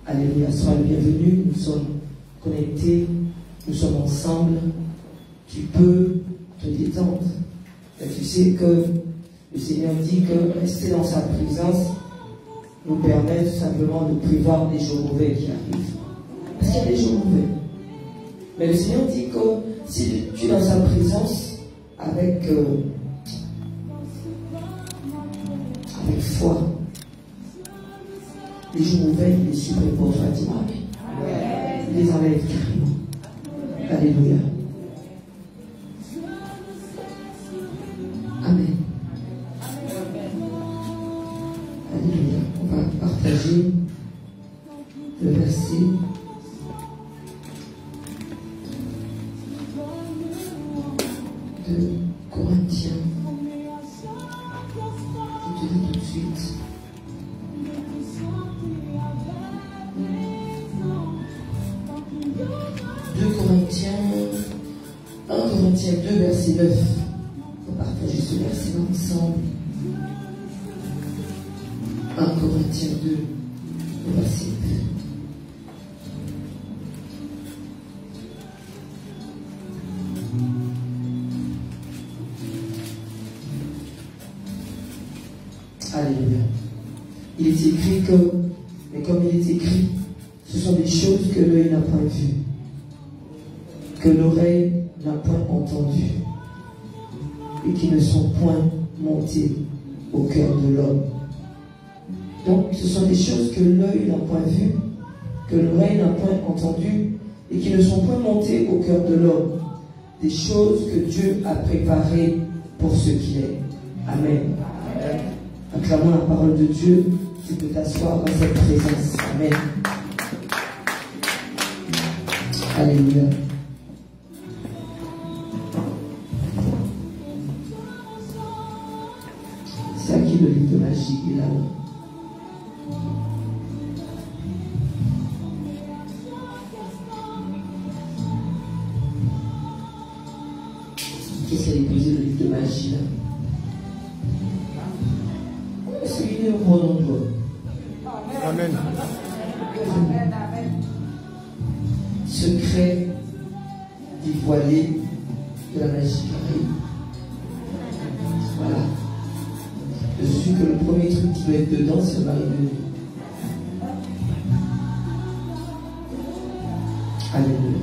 Alléluia, sois le bienvenu. Nous sommes connectés, nous sommes ensemble. Tu peux te détendre. Et tu sais que le Seigneur dit que rester dans sa présence nous permet tout simplement de prévoir des jours mauvais qui arrivent. Parce qu'il y a des jours mauvais. Mais le Seigneur dit que si tu es dans sa présence avec foi, les jours mauvais, il les supprime pour toi. Dis-moi, il les enlève carrément. Alléluia. Amen. Alléluia. On va partager le verset de Corinthiens. Je te dis tout de suite. Corinthiens 2, verset 9. On va partager ce verset ensemble. 1 Corinthiens 2, verset 9. Alléluia. Il est écrit que, mais comme il est écrit, ce sont des choses que l'œil n'a pas vues, que l'oreille n'a point entendu et qui ne sont point montées au cœur de l'homme. Donc ce sont des choses que l'œil n'a point vues, que l'oreille n'a point entendues et qui ne sont point montées au cœur de l'homme. Des choses que Dieu a préparées pour ce qu'il est. Amen. Amen. Acclamons la parole de Dieu. Tu peux t'asseoir dans cette présence. Amen. Alléluia. C'est à qui le livre de magie est là-haut? Qui s'est déposé le livre de magie là? Est-ce qu'il est au bon endroit? Amen. Secret dévoilé de la magie. Voilà. Je suis que le premier truc qui doit être dedans, c'est le mari de Dieu. Alléluia.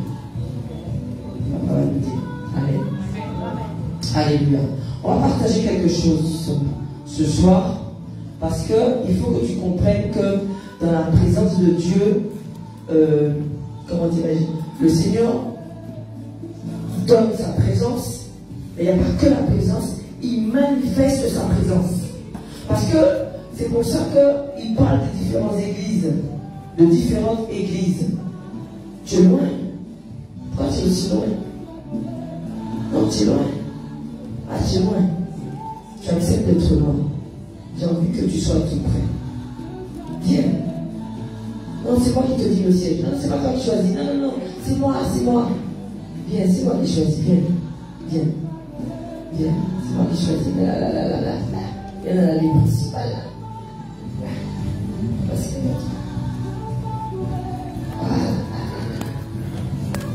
La parole nous dit. Amen. Alléluia. On va partager quelque chose ce soir parce qu'il faut que tu comprennes que dans la présence de Dieu, comment dirais-je, le Seigneur donne sa présence, mais il n'y a pas que la présence, il manifeste sa présence. Parce que c'est pour ça qu'il parle de différentes églises, de différentes églises. Tu es loin. Pourquoi tu es aussi loin? Non, tu es loin. Ah, tu es loin. Tu acceptes d'être loin. J'ai envie que tu sois tout près. Viens. Non, c'est moi qui te dis le siège. Non, c'est pas toi qui choisis. Non, non, non. C'est moi, c'est moi. Viens, c'est moi qui choisis. Viens. Viens. Viens. C'est moi qui choisis. Là, là, là, là, là. Viens dans la ligne principale. Là. Parce que là.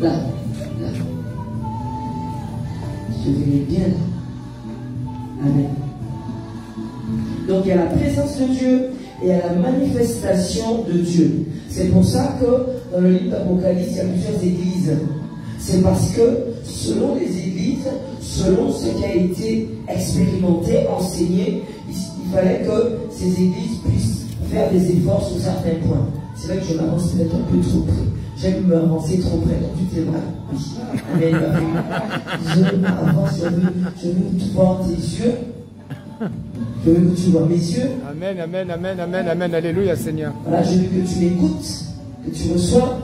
Là. Là. Je vais bien là. Amen. Donc il y a la présence de Dieu et il y a la manifestation de Dieu. C'est pour ça que dans le livre d'Apocalypse, il y a plusieurs églises. C'est parce que selon les églises, selon ce qui a été expérimenté, enseigné, il fallait que ces églises puissent faire des efforts sur certains points. C'est vrai que je m'avance peut-être un peu trop près. J'aime m'avancer trop près, donc tu t'es vrai. Oui. Je m'avance, je veux te voir tes yeux. Je veux que tu vois mes yeux. Amen, amen, amen, amen, amen. Alléluia, Seigneur. Voilà, je veux que tu m'écoutes, que tu reçois.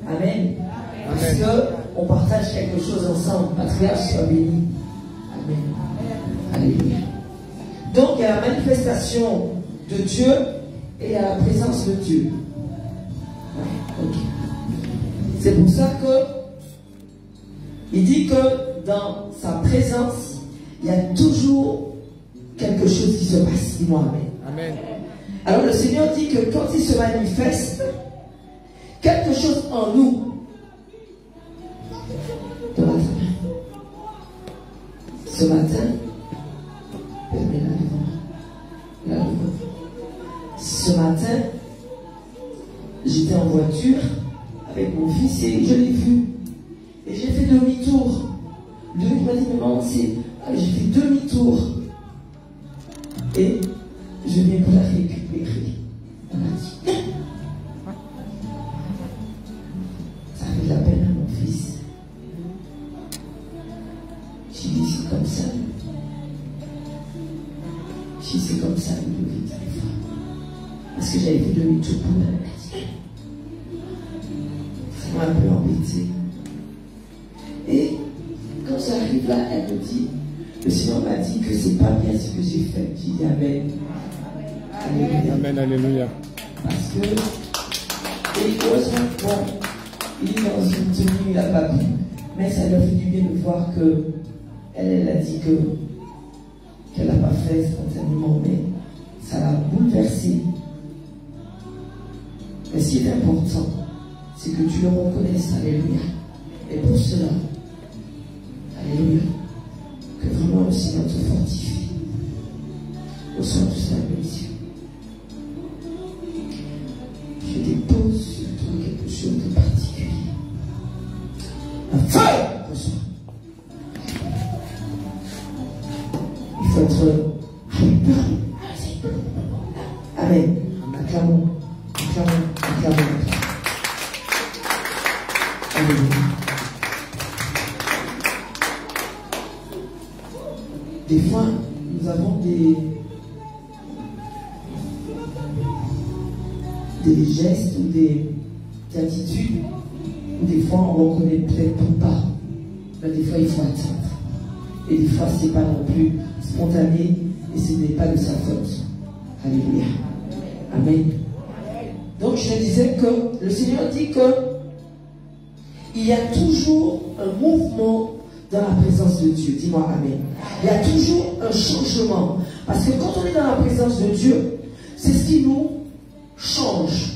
Amen. Parce qu'on partage quelque chose ensemble. Patriarche soit béni. Amen. Alléluia. Donc, il y a la manifestation de Dieu et il y a la présence de Dieu. Ouais, ok. C'est pour ça que il dit que dans sa présence, il y a toujours quelque chose qui se passe. Dis-moi amen. Amen. Alors le Seigneur dit que quand il se manifeste, manifeste quelque chose en nous. Ce matin, permets-la devant moi. Là devant. Ce matin, j'étais en voiture avec mon fils et je l'ai vu. Et j'ai fait demi-tour. Lui m'a dit, maman, j'ai fait demi-tour. Et je viens pour la récupérer. Elle m'a dit, ça fait de la peine à mon fils. J'ai dit, c'est comme ça. J'ai dit, c'est comme ça, le vite des fois. Parce que j'avais fait demi-tour pour elle. Ça m'a un peu embêté. Et quand j'arrive là, elle me dit, le Seigneur m'a dit que c'est pas bien ce que j'ai fait. J'ai dit amen. Alléluia. Amen, alléluia. Parce que, et heureusement, bon, il est dans une tenue, il n'a pas pu. Mais ça lui a fait du bien de voir que elle a dit qu'elle n'a pas fait spontanément, mais ça l'a bouleversé. Mais ce qui est important, c'est que tu le reconnaisses, alléluia. Et pour cela, alléluia, que vraiment le Seigneur te fortifie. Reçois tout ça, bénédiction. Je dépose sur toi quelque chose de particulier. Un feu, reçois. Il faut être amen. Acclamons, acclamons, acclamons. Alléluia. Des fois, nous avons des gestes ou des attitudes où des fois on ne reconnaît peut-être pas. Mais des fois, il faut attendre. Et des fois, ce n'est pas non plus spontané et ce n'est pas de sa faute. Alléluia. Amen. Donc, je disais que le Seigneur dit que il y a toujours un mouvement dans la présence de Dieu. Dis-moi amen. Il y a toujours un changement. Parce que quand on est dans la présence de Dieu, c'est ce qui nous change.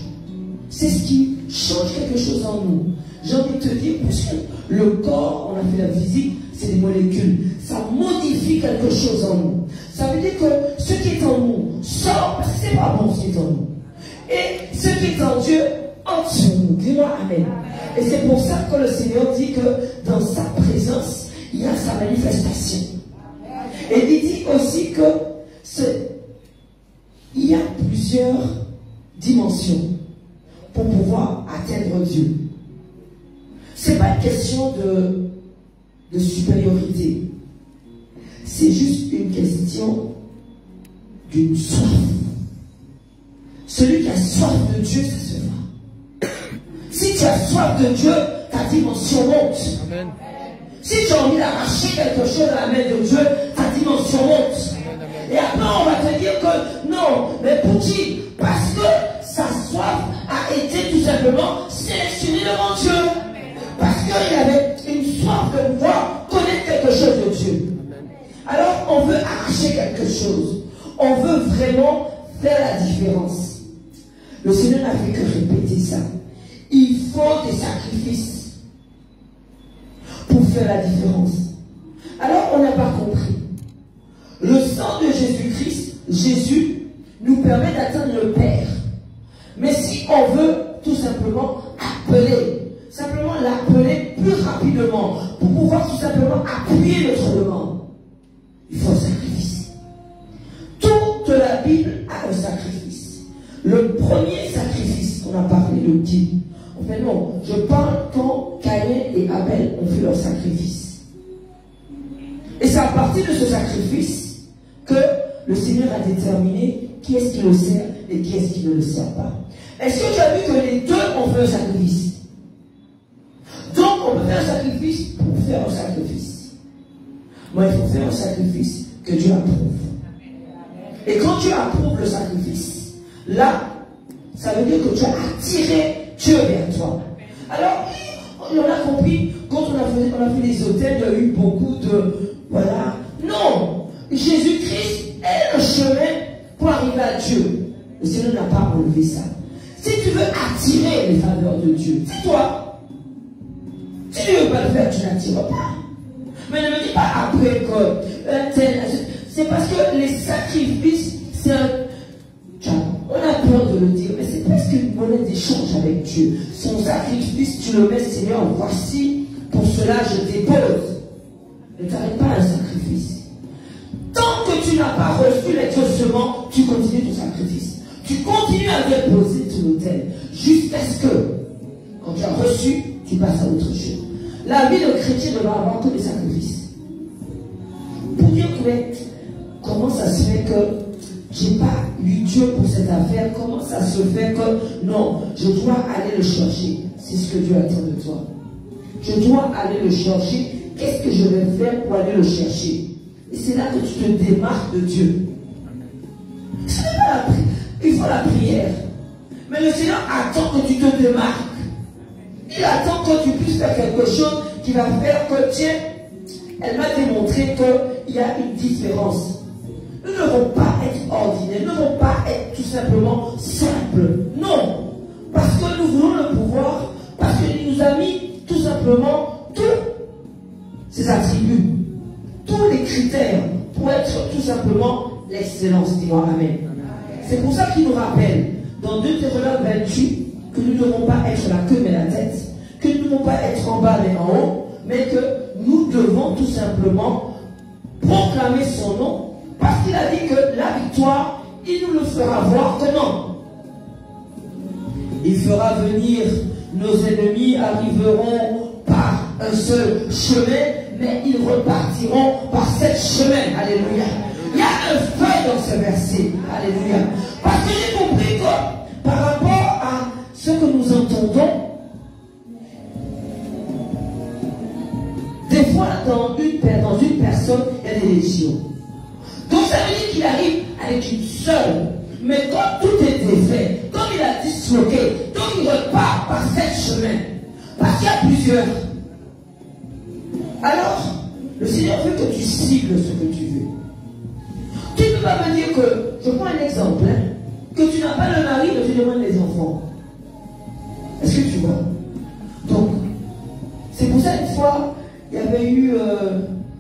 C'est ce qui change quelque chose en nous. J'ai envie de te dire, puisque le corps, on a fait la physique, c'est des molécules. Ça modifie quelque chose en nous. Ça veut dire que ce qui est en nous sort, parce que c'est pas bon ce qui est en nous. Et ce qui est en Dieu, entre sur nous. Dis-moi amen. Et c'est pour ça que le Seigneur dit que dans sa présence, il y a sa manifestation. Et il dit aussi que il y a plusieurs dimensions pour pouvoir atteindre Dieu. Ce n'est pas une question de supériorité. C'est juste une question d'une soif. Celui qui a soif de Dieu, ça se voit. Si tu as soif de Dieu, ta dimension monte. Amen. Si tu as envie d'arracher quelque chose à la main de Dieu, ta dimension monte. Et après, on va te dire que non, mais pour qui? Parce que sa soif a été tout simplement sélectionnée devant Dieu. Parce qu'il avait une soif de pouvoir connaître quelque chose de Dieu. Alors, on veut arracher quelque chose. On veut vraiment faire la différence. Le Seigneur n'a fait que répéter ça. Il faut des sacrifices pour faire la différence. Alors, on n'a pas compris. Le sang de Jésus-Christ, Jésus, nous permet d'atteindre le Père. Mais si on veut tout simplement appeler, simplement l'appeler plus rapidement, pour pouvoir tout simplement appuyer notre demande, il faut un sacrifice. Toute la Bible a un sacrifice. Le premier sacrifice qu'on a parlé de qui? Enfin non, je parle quand Caïn et Abel ont fait leur sacrifice. Et c'est à partir de ce sacrifice que le Seigneur a déterminé qui est-ce qui le sert et qui est-ce qui ne le sert pas. Est-ce que tu as vu que les deux ont fait un sacrifice? Donc on peut faire un sacrifice pour faire un sacrifice. Moi, il faut faire un sacrifice que Dieu approuve. Et quand tu approuves le sacrifice, là, ça veut dire que tu as attiré Dieu vers toi. Alors, on a compris, quand on a fait des hôtels, il y a eu beaucoup de... Voilà. Non! Jésus-Christ est le chemin pour arriver à Dieu. Le Seigneur n'a pas enlevé ça. Si tu veux attirer les faveurs de Dieu, c'est toi. Si tu ne veux pas le faire, tu n'attires pas. Mais ne me dis pas après que c'est parce que les sacrifices, c'est un... On a peur de le dire, mais c'est presque une monnaie d'échange avec Dieu. Son sacrifice, tu le mets, Seigneur, voici, pour cela je dépose. Ne t'arrête pas un sacrifice. Tant que tu n'as pas reçu l'exaucement, tu continues ton sacrifice. Tu continues à déposer sur l'autel, jusqu'à ce que, quand tu as reçu, tu passes à autre chose. La vie de chrétien ne va avoir que des sacrifices. Pour dire que, comment ça se fait que j'ai pas eu Dieu pour cette affaire, comment ça se fait que, non, je dois aller le chercher. C'est ce que Dieu attend de toi. Je dois aller le chercher. Qu'est-ce que je vais faire pour aller le chercher? Et c'est là que tu te démarques de Dieu. Ce n'est pas la prière. Il faut la prière. Mais le Seigneur attend que tu te démarques. Il attend que tu puisses faire quelque chose qui va faire que, tiens, elle m'a démontré qu'il y a une différence. Nous ne devons pas être ordinaires, nous ne devons pas être tout simplement simples. Non. Parce que nous voulons le pouvoir, parce qu'il nous a mis tout simplement tous ses attributs, tous les critères pour être tout simplement l'excellence. Dis-moi Amen. C'est pour ça qu'il nous rappelle dans Deutéronome 28 que nous ne devons pas être la queue mais la tête, que nous ne devons pas être en bas mais en haut, mais que nous devons tout simplement proclamer son nom, parce qu'il a dit que la victoire, il nous le fera voir que non. Il fera venir, nos ennemis arriveront par un seul chemin, mais ils repartiront par 7 chemins. Alléluia. Il y a un feu dans ce verset. Alléluia. Parce que j'ai compris que par rapport à ce que nous entendons, des fois dans une personne, il y a des légions. Donc ça veut dire qu'il arrive avec une seule. Mais quand tout est défait, comme il a disloqué, donc il repart par 7 chemins. Parce qu'il y a plusieurs. Alors, le Seigneur veut que tu cibles ce que tu veux. Tu ne peux pas me dire que, je prends un exemple, hein, que tu n'as pas le mari, mais tu demandes les enfants. Est-ce que tu vois? Donc, c'est pour ça une fois, il y avait eu,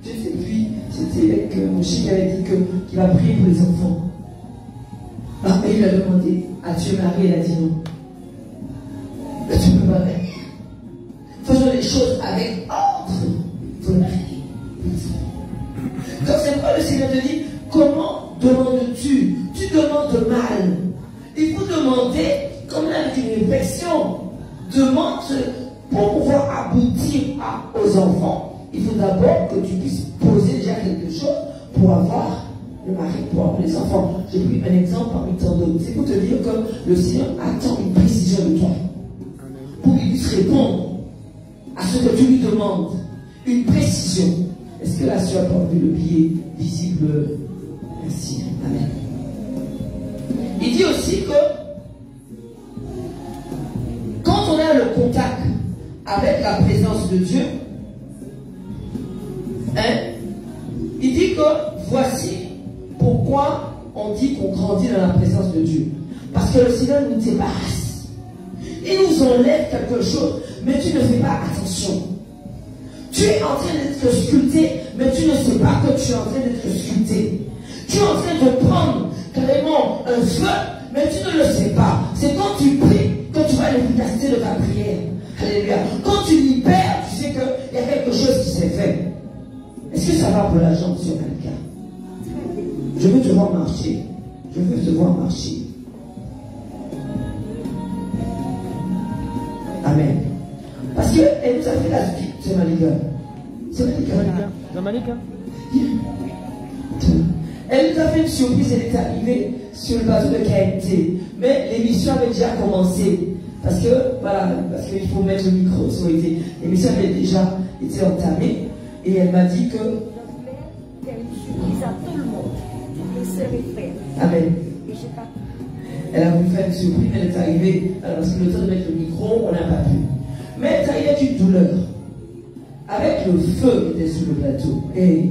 je ne sais plus, c'était avec mon chien qui avait dit qu'il va prier pour les enfants. Ah, et il a demandé, as-tu marié? Elle a dit non. Mais tu ne peux pas marier. Faisons les choses avec ordre. Il faut marier. Donc c'est pourquoi le Seigneur te dit, comment demandes-tu? Tu demandes mal. Il faut demander, comme avec une réflexion, demande pour pouvoir aboutir aux enfants. Il faut d'abord que tu puisses poser déjà quelque chose pour avoir le mari, pour avoir les enfants. J'ai pris un exemple parmi tant d'autres. C'est pour te dire que le Seigneur attend une précision de toi. Pour qu'il puisse répondre à ce que tu lui demandes. Une précision. Est-ce que la soeur a enlevé le billet visible? Merci. Amen. Il dit aussi que quand on a le contact avec la présence de Dieu, hein, il dit que voici pourquoi on dit qu'on grandit dans la présence de Dieu. Parce que le Seigneur nous débarrasse. Il nous enlève quelque chose, mais tu ne fais pas attention. Tu es en train d'être sculpté, mais tu ne sais pas que tu es en train d'être sculpté. Tu es en train de prendre carrément un feu, mais tu ne le sais pas. C'est quand tu pries que tu vois l'efficacité de ta prière. Alléluia. Quand tu libères, tu sais qu'il y a quelque chose qui s'est fait. Est-ce que ça va pour la jambe sur quelqu'un? Je veux te voir marcher. Je veux te voir marcher. Amen. Parce qu'elle nous a fait la vie. C'est Malika. C'est Malika. C'est Malika. Elle nous a fait une surprise. Elle est arrivée sur le bateau de KMT. Mais l'émission avait déjà commencé. Parce que, voilà, parce qu'il faut mettre le micro sur l'émission. L'émission avait déjà été entamée. Et elle m'a dit que. Surprise à tout le monde. Amen. Elle a voulu faire une surprise, mais elle est arrivée. Alors, parce que le temps de mettre le micro, on n'a pas pu. Mais elle est arrivée avec une douleur. Avec le feu qui était sur le plateau. Et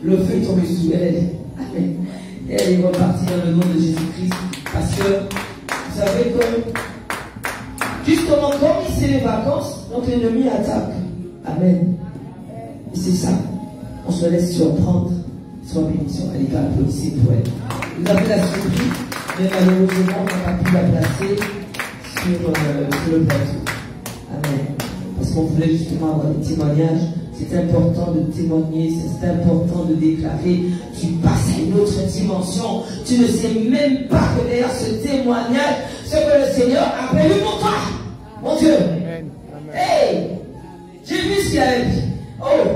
le feu est tombé sur elle. Amen. Et elle est repartie dans le nom de Jésus-Christ. Parce que Vous savez que, justement, comme c'est les vacances, donc l'ennemi attaque. Amen. Et c'est ça. On se laisse surprendre. Soit bénédiction. Allez, applaudissez pour elle. Vous avez la surprise, mais malheureusement, on n'a pas pu la placer sur le plateau. Amen. Parce qu'on voulait justement avoir des témoignages. C'est important de témoigner, c'est important de déclarer. Tu passes à une autre dimension. Tu ne sais même pas que derrière ce témoignage, ce que le Seigneur a prévu pour toi. Mon Dieu. Amen. Hey, j'ai vu ce qu'il avait dit. Oh,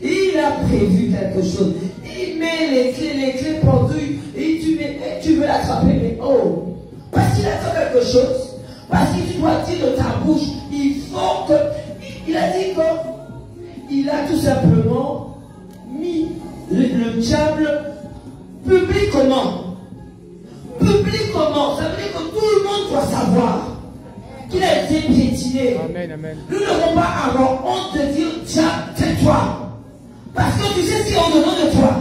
il a prévu quelque chose. Il met les clés pendues et tu veux l'attraper, mais oh, parce qu'il attend quelque chose, parce que tu dois dire de ta bouche, il faut que, il a dit qu'il a tout simplement mis le diable publiquement. Publiquement, ça veut dire que tout le monde doit savoir qu'il a été piétiné. Amen, amen. Nous n'aurons pas avoir honte de dire, tiens, tais-toi. Parce que tu sais ce qui est en dedans de toi.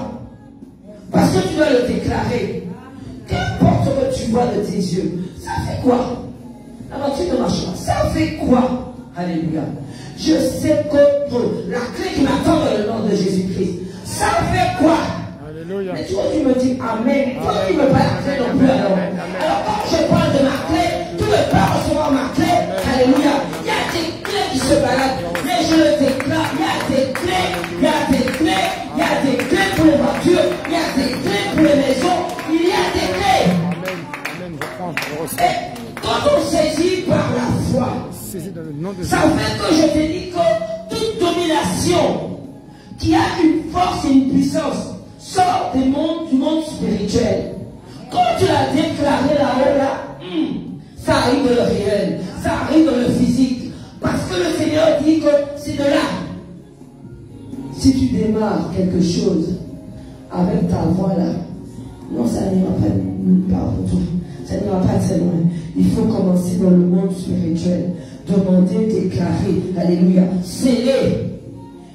Parce que tu dois le déclarer. Qu'importe ce que tu vois de tes yeux, ça fait quoi? Alors tu ne marches pas. Ça fait quoi? Alléluia. Je sais que la clé qui m'attend dans le nom de Jésus-Christ, ça fait quoi? Alléluia. Mais toi tu me dis Amen. Toi tu ne veux pas la clé non plus alors. Alors quand je parle de ma clé, tu ne veux pas recevoir ma clé. Alléluia. Il y a des clés qui se baladent. Mais je le déclare, il y a des clés, il y a des clés, il y a des clés pour les voitures, il y a des clés pour les maisons, il y a des clés. Amen. Amen. Je prends, je reçois. Et quand on saisit par la foi, Saisis dans le nom de ça Jésus. fait que je te dis que toute domination qui a une force et une puissance sort du monde spirituel. Quand tu l'as déclaré là-haut, là, ça arrive dans le réel, ça arrive dans le physique. Parce que le Seigneur dit que c'est de là. Si tu démarres quelque chose avec ta voix là, non, ça n'ira pas nulle part pour toi. Ça n'ira pas très loin. Il faut commencer dans le monde spirituel. Demander, déclarer. Alléluia. Sceller.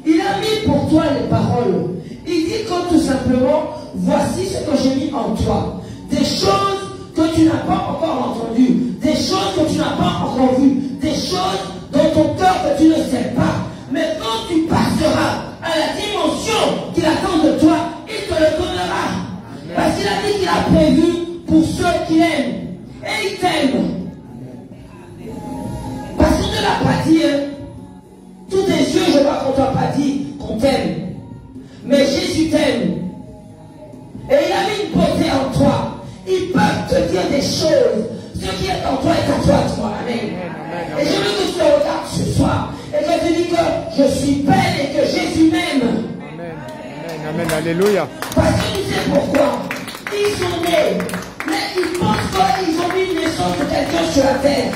Il a mis pour toi les paroles. Il dit que tout simplement, voici ce que j'ai mis en toi. Des choses que tu n'as pas encore entendues. Des choses que tu n'as pas encore vues. Des choses dans ton cœur que tu ne sais pas. Mais quand tu passeras à la dimension qu'il attend de toi, il te le donnera. Parce qu'il a dit qu'il a prévu pour ceux qui l'aiment. Et il t'aime. Parce qu'on ne l'a pas dit. Tous tes yeux, je vois qu'on ne t'a pas dit qu'on t'aime. Mais Jésus t'aime. Et il a mis une beauté en toi. Ils peuvent te dire des choses. Ce qui est en toi est à toi, dis-moi. Amen. Et je veux que tu te regardes ce soir. Et que tu dis que je suis belle et que Jésus m'aime. Amen. Amen. Amen. Alléluia. Parce que tu sais pourquoi. Ils sont nés. Mais ils pensent qu'ils ont mis une naissance de quelqu'un sur la terre.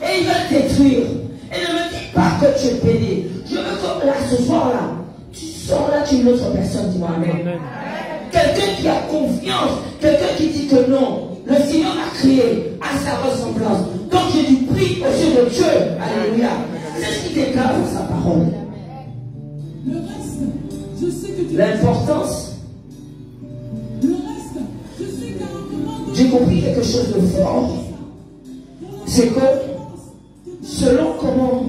Et ils veulent détruire. Et ne me dis pas que tu es béni. Je veux que là, ce soir-là, tu sors là, tu es une autre personne, dis-moi Amen. Amen. Quelqu'un qui a confiance, quelqu'un qui dit que non, le Seigneur m'a créé à sa ressemblance. Donc j'ai du prix aux yeux de Dieu. Alléluia. C'est ce qui déclare dans sa parole. L'importance. J'ai compris quelque chose de fort. C'est que selon comment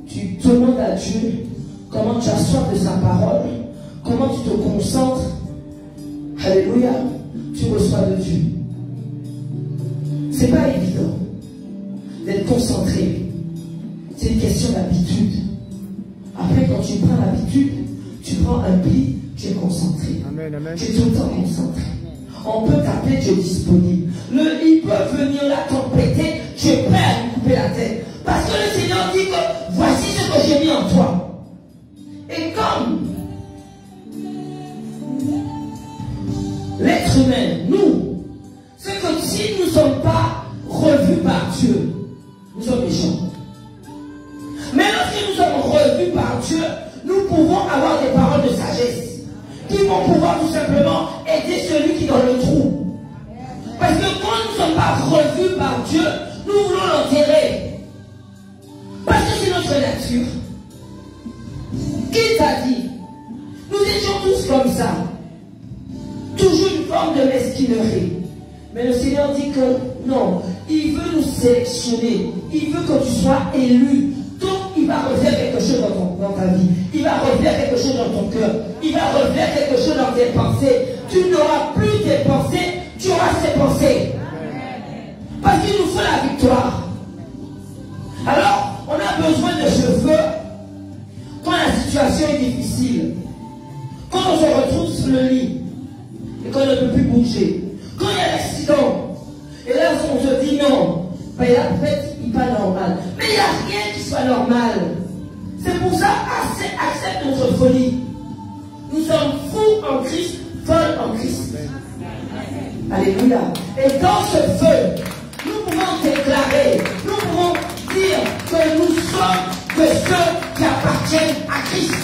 tu demandes à Dieu, comment tu as soif de sa parole, comment tu te concentres, alléluia, tu reçois de Dieu. C'est pas évident d'être concentré. C'est une question d'habitude. Après, quand tu prends l'habitude, tu prends un pli, tu es concentré. Amen, amen. Tu es tout le temps concentré. On peut t'appeler, tu es disponible. Ils peuvent venir là t'embêter, tu es prêt à lui couper la tête. Parce que le Seigneur dit que voici ce que j'ai mis en toi. Et comme l'être humain, nous, c'est que si nous ne sommes pas revus par Dieu, nous sommes méchants. Mais lorsque nous sommes revus par Dieu, nous pouvons avoir des paroles de sagesse qui vont pouvoir tout simplement aider celui qui est dans le trou. Parce que quand nous ne sommes pas revus par Dieu, nous voulons l'enterrer. Parce que c'est notre nature. Qui t'a dit? Nous étions tous comme ça. Toujours une forme de mesquinerie. Mais le Seigneur dit que Non, il veut nous sélectionner. Il veut que tu sois élu. Donc, il va refaire quelque chose dans ta vie. Il va refaire quelque chose dans ton cœur. Il va refaire quelque chose dans tes pensées. Tu n'auras plus tes pensées, tu auras ses pensées. Parce qu'il nous faut la victoire. Alors, on a besoin de ce feu quand la situation est difficile. Quand on se retrouve sur le lit et qu'on ne peut plus bouger. Quand il y a l'accident. Et là, on se dit non. Ben là, en fait, il n'est pas normal. Mais il n'y a rien qui soit normal. C'est pour ça, accepte notre folie. Nous sommes fous en Christ, folles en Christ. Alléluia. Et dans ce feu, nous pouvons déclarer, nous pouvons dire que nous sommes de ceux qui appartiennent à Christ.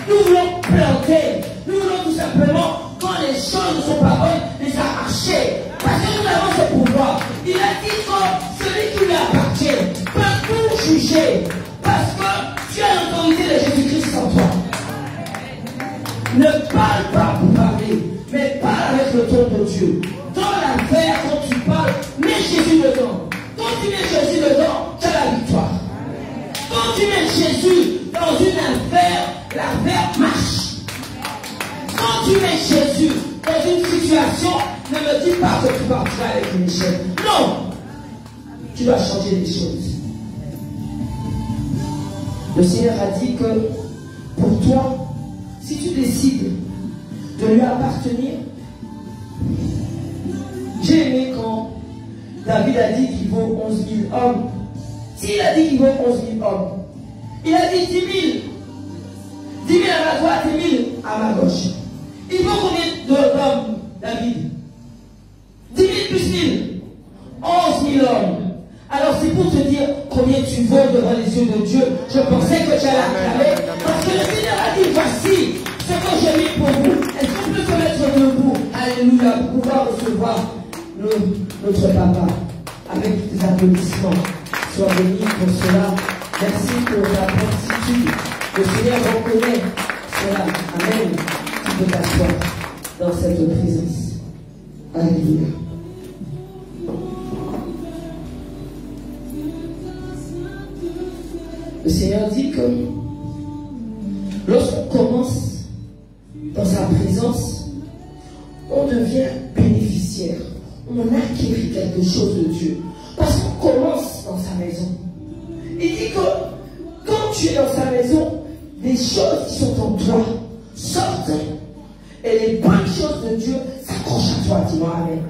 Nous voulons planter, nous voulons tout simplement, quand les choses ne sont pas bonnes, les arracher. Parce que nous avons ce pouvoir. Il a dit que celui qui lui appartient peut tout juger. Parce que tu as l'autorité de Jésus-Christ en toi. Ne parle pas pour parler, mais parle avec le ton de Dieu. Dans l'affaire, quand tu parles, mets Jésus dedans. Quand tu mets Jésus dedans, tu as la victoire. Quand tu mets Jésus dans une affaire, l'affaire marche. Quand tu mets Jésus dans une situation, ne me dis pas que tu partiras avec une échelle. Non! Tu dois changer les choses. Le Seigneur a dit que pour toi, si tu décides de lui appartenir, j'ai aimé quand David a dit qu'il vaut 11 000 hommes. S'il a dit qu'il vaut 11 000 hommes, il a dit 10 000. 10 000 à ma droite et 1000 à ma gauche. Il vaut combien d'hommes, David? 10 000 plus 1000. 11 000 hommes. Alors c'est pour te dire combien tu vaux devant les yeux de Dieu. Je pensais que tu allais acclamer. Parce que le Seigneur a dit, voici ce que j'ai mis pour vous. Est-ce qu'on peut se mettre debout? Alléluia, pour pouvoir recevoir notre papa avec des applaudissements. Sois béni pour cela. Merci pour la promptitude. Le Seigneur reconnaît cela. Amen. Tu peux t'asseoir dans cette présence. Alléluia. Le Seigneur dit que lorsqu'on commence dans sa présence, on devient bénéficiaire. On acquiert quelque chose de Dieu. Parce qu'on commence dans sa maison. Il dit que quand tu es dans sa maison, les choses qui sont en toi sortent. Et les bonnes choses de Dieu s'accrochent à toi. Dis-moi amen.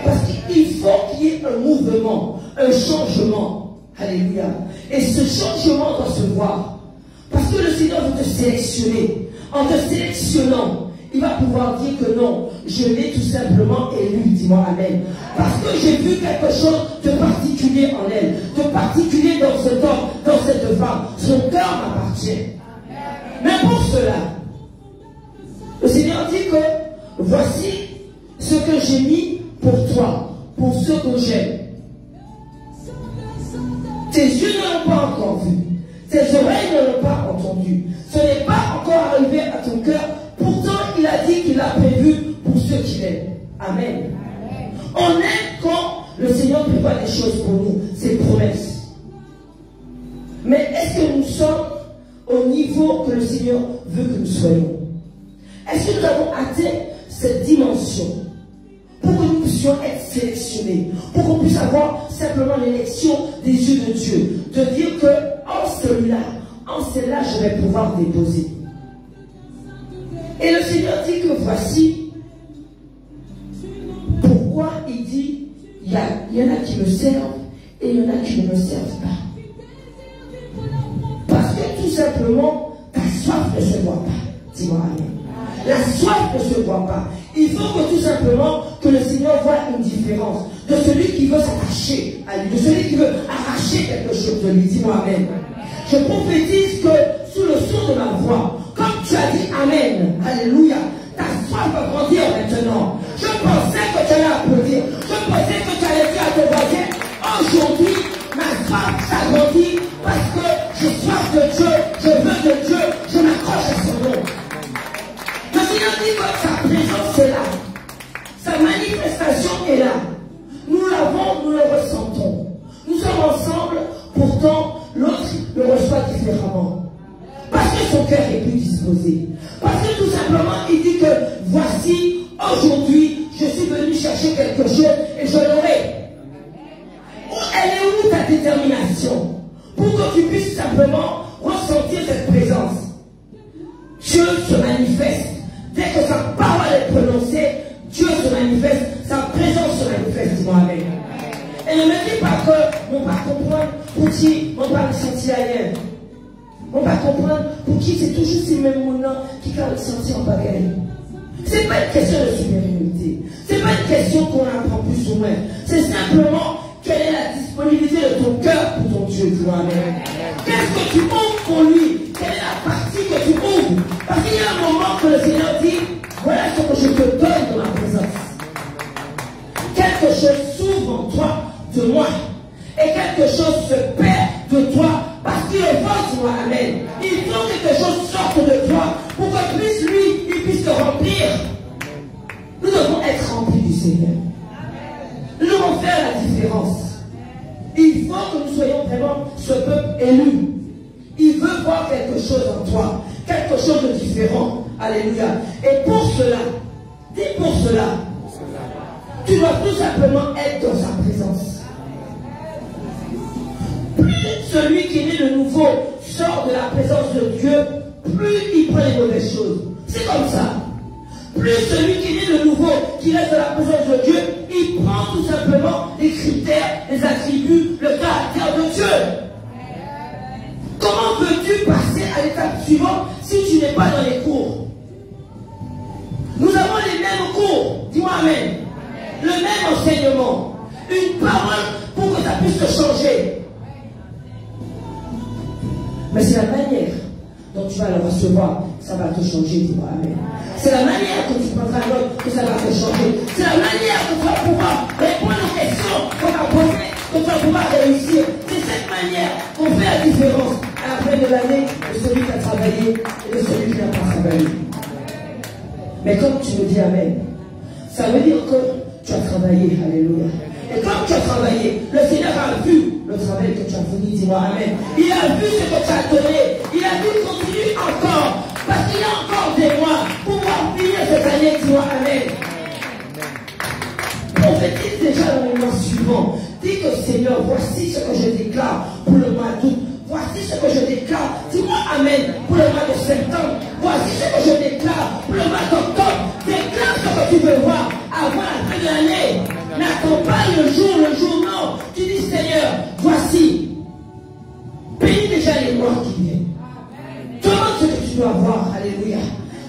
Parce qu'il faut qu'il y ait un mouvement, un changement. Alléluia. Et ce changement doit se voir. Parce que le Seigneur veut te sélectionner. En te sélectionnant, il va pouvoir dire que non, je l'ai tout simplement élu. Dis-moi amen. Parce que j'ai vu quelque chose de particulier en elle. De particulier dans cet homme, dans cette femme. Son cœur m'appartient. Mais pour cela, le Seigneur dit que voici ce que j'ai mis pour toi, pour ceux que j'aime. Tes yeux ne l'ont pas encore vu, tes oreilles ne l'ont pas entendu, ce n'est pas encore arrivé à ton cœur, pourtant il a dit qu'il a prévu pour ceux qu'il aime. Amen. On aime quand le Seigneur prévoit des choses pour nous, ses promesses. Mais est-ce que nous sommes au niveau que le Seigneur veut que nous soyons? Est-ce que nous avons atteint cette dimension pour que nous puissions être sélectionnés, pour qu'on puisse avoir simplement l'élection des yeux de Dieu, de dire que en cela, je vais pouvoir déposer. Et le Seigneur dit que voici pourquoi il dit il y en a qui me servent et il y en a qui ne me servent pas. Parce que tout simplement, ta soif ne se voit pas. Dis-moi amen. La soif ne se voit pas. Il faut que tout simplement que le Seigneur voit une différence de celui qui veut s'attacher à lui, de celui qui veut arracher quelque chose de lui. Dis-moi amen. Je prophétise que sous le son de ma voix, comme tu as dit amen, alléluia, ta soif va grandir maintenant. Je pensais que tu allais applaudir. Je pensais que tu allais dire à tes voisins, aujourd'hui, ma soif s'agrandit parce que j'ai soif de Dieu, je veux de Dieu, je m'accroche à son nom. Le Seigneur dit que sa présence est là. Sa manifestation est là. Nous la détermination pour que tu puisses simplement ressentir cette présence. Dieu se manifeste. Dès que sa parole est prononcée, Dieu se manifeste, sa présence se manifeste. Dis-moi amen. Et ne me dis pas que on va comprendre pour qui on va le sentir ailleurs. On va comprendre pour qui c'est toujours ces mêmes moments qui va le sentir en bagaille. Ce n'est pas une question de supériorité. Ce n'est pas une question qu'on apprend plus ou moins. C'est simplement quelle est la disponibilité de ton cœur pour ton Dieu. Dis-moi amen. Qu'est-ce que tu ouvres pour lui? Quelle est la partie que tu ouvres? Parce qu'il y a un moment que le Seigneur dit, voilà ce que je te donne de ma présence. Quelque chose s'ouvre en toi, de moi. Et quelque chose se perd de toi. Parce qu'il est fort, dis-moi amen. Il faut que quelque chose sorte de toi pour que lui, il puisse te remplir. Nous devons être remplis du Seigneur. Nous devons faire la différence. Il faut que nous soyons vraiment ce peuple élu. Il veut voir quelque chose en toi, quelque chose de différent. Alléluia. Et pour cela, dis pour cela, tu dois tout simplement être dans sa présence. Plus celui qui est né de nouveau sort de la présence de Dieu, plus il prend les mauvaises choses. C'est comme ça. Plus celui qui est né de nouveau, qui reste dans la présence de Dieu, il prend tout simplement les critères, les attributs, le caractère de Dieu. Comment veux-tu passer à l'étape suivante si tu n'es pas dans les cours? Nous avons les mêmes cours. Dis-moi amen. Le même enseignement. Une parole pour que ça puisse te changer. Mais c'est la manière dont tu vas le recevoir, ça va te changer, dis-moi amen. C'est la manière que tu prendras l'autre que ça va te changer. C'est la manière que tu vas pouvoir répondre aux questions qu'on va poser, que tu vas pouvoir réussir. C'est cette manière qu'on fait la différence à la fin de l'année de celui qui a travaillé et de celui qui n'a pas travaillé. Mais comme tu me dis amen, ça veut dire que tu as travaillé, alléluia. Et comme tu as travaillé, le Seigneur a vu le travail que tu as fourni, dis-moi amen. Il a vu ce que tu as donné. Il a dit continue encore. Parce qu'il y a encore des mois pour pouvoir finir cette année, dis-moi amen. Prophétise déjà dans les mois suivants. Dis que Seigneur, voici ce que je déclare pour le mois d'août. Voici ce que je déclare. Dis-moi amen pour le mois de septembre. Voici ce que je déclare pour le mois d'octobre. Déclare ce que tu veux voir avant la fin de l'année. N'attends pas le jour, non. Tu dis Seigneur, voici. Bénis déjà les mois qui viennent. Demande ce que tu dois voir. Alléluia.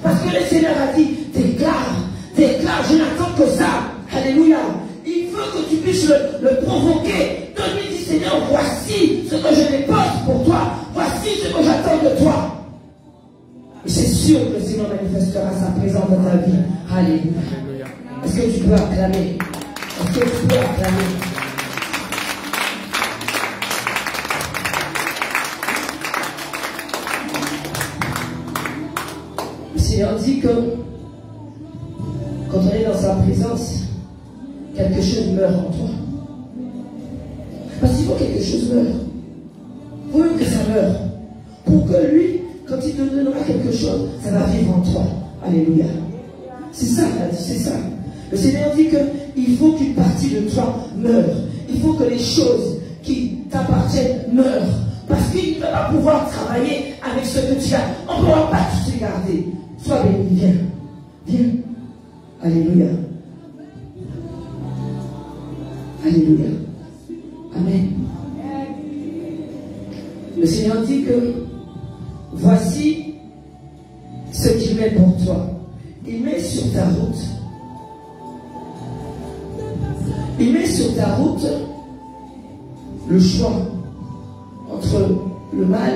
Parce que le Seigneur a dit, déclare, je n'attends que ça. Alléluia. Il faut que tu puisses le provoquer. Donc lui dit Seigneur, voici ce que je dépose pour toi. Voici ce que j'attends de toi. Et c'est sûr que le Seigneur manifestera sa présence dans ta vie. Alléluia. Est-ce que tu peux acclamer? Est-ce que tu peux acclamer? Le Seigneur dit que quand on est dans sa présence, quelque chose meurt en toi. Parce qu'il faut que quelque chose meure. Il faut même que ça meure. Pour que lui, quand il te donnera quelque chose, ça va vivre en toi. Alléluia. C'est ça, c'est ça. Le Seigneur dit qu'il faut qu'une partie de toi meure. Il faut que les choses qui t'appartiennent meurent. Parce qu'il ne va pas pouvoir travailler avec ce que tu as. On ne pourra pas tout se garder. Sois béni, viens. Viens. Alléluia. Alléluia. Amen. Le Seigneur dit que voici ce qu'il met pour toi. Il met sur ta route. Il met sur ta route le choix entre le mal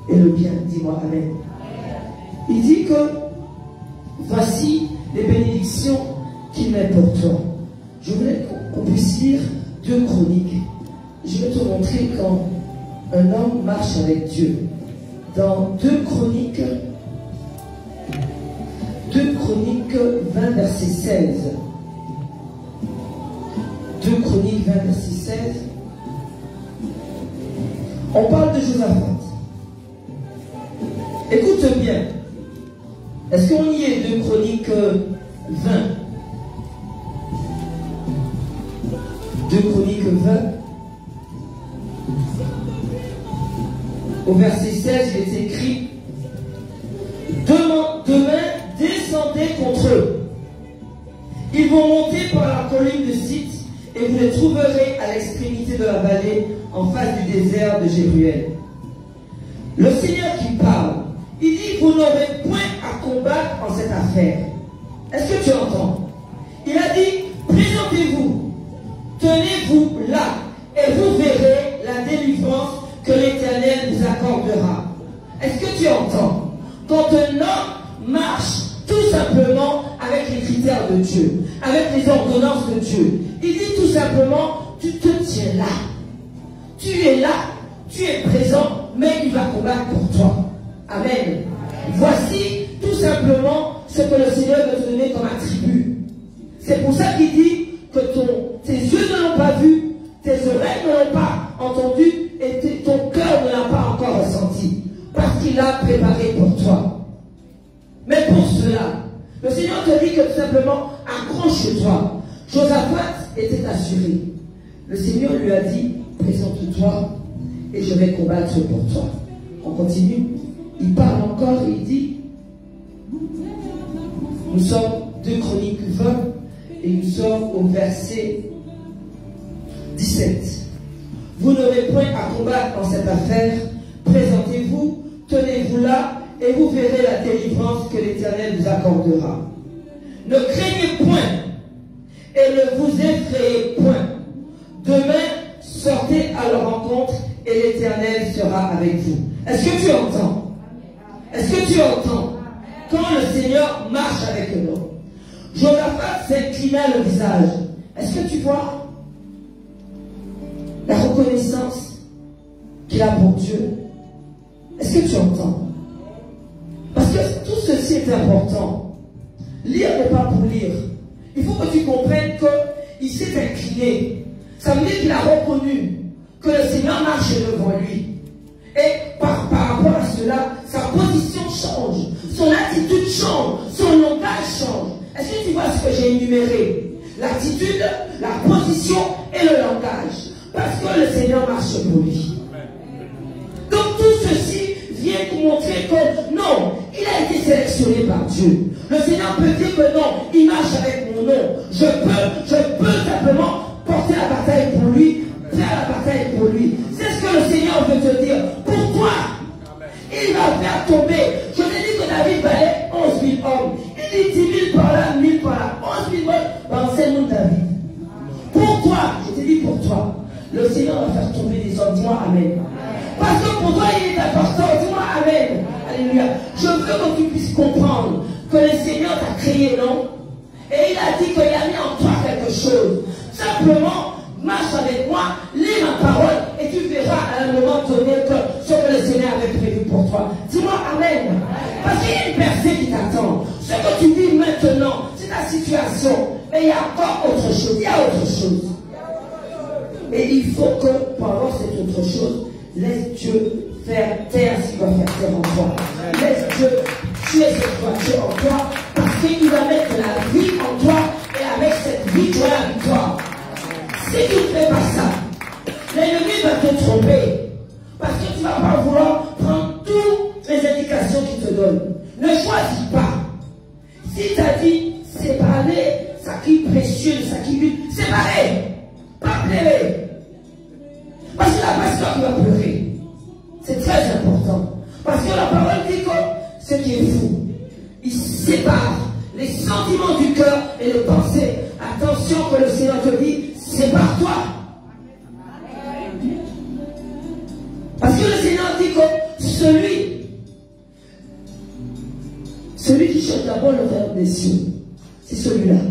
et le bien. Dis-moi amen. Il dit que voici les bénédictions qu'il met pour toi. Je voulais qu'on puisse lire 2 Chroniques. Je vais te montrer quand un homme marche avec Dieu. Dans 2 Chroniques 20, verset 16. 2 Chroniques 20, verset 16. On parle de Josaphat. Écoute bien. Est-ce qu'on y est 2 Chroniques 20? 2 Chroniques 20. au verset 16, il est écrit: demain, descendez contre eux. Ils vont monter par la colline de Site et vous les trouverez à l'extrémité de la vallée en face du désert de Jéruel. Le Seigneur qui parle, il dit: vous n'aurez point à combattre en cette affaire. Est-ce que tu entends? Il a dit: présentez-vous, tenez-vous là et vous verrez la délivrance que l'Éternel vous accordera. Est-ce que tu entends? Quand un homme marche tout simplement avec les critères de Dieu, avec les ordonnances de Dieu, il dit tout simplement: tu te tiens là, tu es là, tu es présent, mais il va combattre pour toi. Amen. Voici tout simplement ce que le Seigneur veut te donner comme attribut. C'est pour ça qu'il dit que tes yeux ne l'ont pas vu, tes oreilles ne l'ont pas entendu et ton cœur ne l'a pas encore ressenti. Parce qu'il l'a préparé pour toi. Mais pour cela, le Seigneur te dit que tout simplement, accroche-toi. Josaphat était assuré. Le Seigneur lui a dit: présente-toi et je vais combattre pour toi. On continue. Il parle encore et il dit, nous sommes 2 Chroniques 20 et nous sommes au verset 17. Vous n'aurez point à combattre dans cette affaire. Présentez-vous, tenez-vous là et vous verrez la délivrance que l'Éternel vous accordera. Ne craignez point et ne vous effrayez point. Demain, sortez à leur rencontre et l'Éternel sera avec vous. Est-ce que tu entends? Est-ce que tu entends? Quand le Seigneur marche avec nous, Josaphat s'inclina le visage. Est-ce que tu vois la reconnaissance qu'il a pour Dieu? Est-ce que tu entends? Parce que tout ceci est important. Lire n'est pas pour lire. Il faut que tu comprennes qu'il s'est incliné. Ça veut dire qu'il a reconnu que le Seigneur marche devant lui. Et par rapport à cela, sa position change, son attitude change, son langage change. Est-ce que tu vois ce que j'ai énuméré? L'attitude, la position et le langage. Parce que le Seigneur marche pour lui. Donc tout ceci vient nous montrer que non, il a été sélectionné par Dieu. Le Seigneur peut dire que non, il marche avec mon nom. Je peux simplement porter la bataille pour lui, faire la bataille pour lui. C'est ce que le Seigneur veut te dire. Pourquoi? Il va faire tomber. Je te dis que David valait 11 000 hommes. Il dit 10 000 par là, 1000 par là. 11 000 hommes dans ces monts David. Pourquoi? Je te dis pour toi. Le Seigneur va faire tomber des hommes. Dis-moi Amen. Parce que pour toi, il est important. Dis-moi Amen. Alléluia. Je veux que tu puisses comprendre que le Seigneur t'a créé, non? Et il a dit qu'il a mis en toi quelque chose. Simplement, marche avec moi, lis ma parole et tu verras à un moment donné que ce que le Seigneur avait prévu pour toi. Dis-moi Amen. Parce qu'il y a une personne qui t'attend. Ce que tu vis maintenant, c'est ta situation. Mais il y a encore autre chose. Il y a autre chose. Et il faut que, pour avoir cette autre chose, laisse Dieu faire taire ce qu'il va faire taire en toi. Laisse Dieu tuer cette voiture en toi, parce qu'il va mettre la vie en toi, et avec cette vie, tu as la victoire. Si tu ne fais pas ça, l'ennemi va te tromper, parce que tu ne vas pas vouloir prendre toutes les indications qu'il te donne. Ne choisis pas. Si tu as dit séparer ça qui est précieux, ça qui vit, séparer, pas pleurer. Parce que la passion qui va pleurer, c'est très important. Parce que la parole dit que ce qui est fou, il sépare les sentiments du cœur et les pensées. Attention que le Seigneur te dit, sépare-toi. Parce que le Seigneur dit que celui qui cherche d'abord le royaume des cieux, c'est celui-là.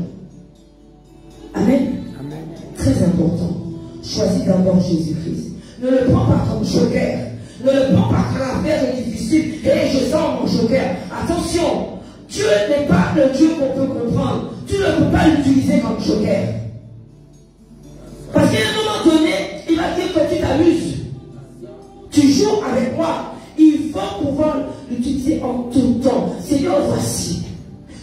Amen. Amen. Très important. Choisis d'abord Jésus-Christ. Ne le prends pas comme joker. Ne le prends pas quand l'affaire est difficile. Et je sens mon joker. Attention, Dieu n'est pas le Dieu qu'on peut comprendre. Tu ne peux pas l'utiliser comme joker. Parce qu'à un moment donné, il va dire que tu t'amuses. Tu joues avec moi. Il faut pouvoir l'utiliser en tout temps. Seigneur, voici.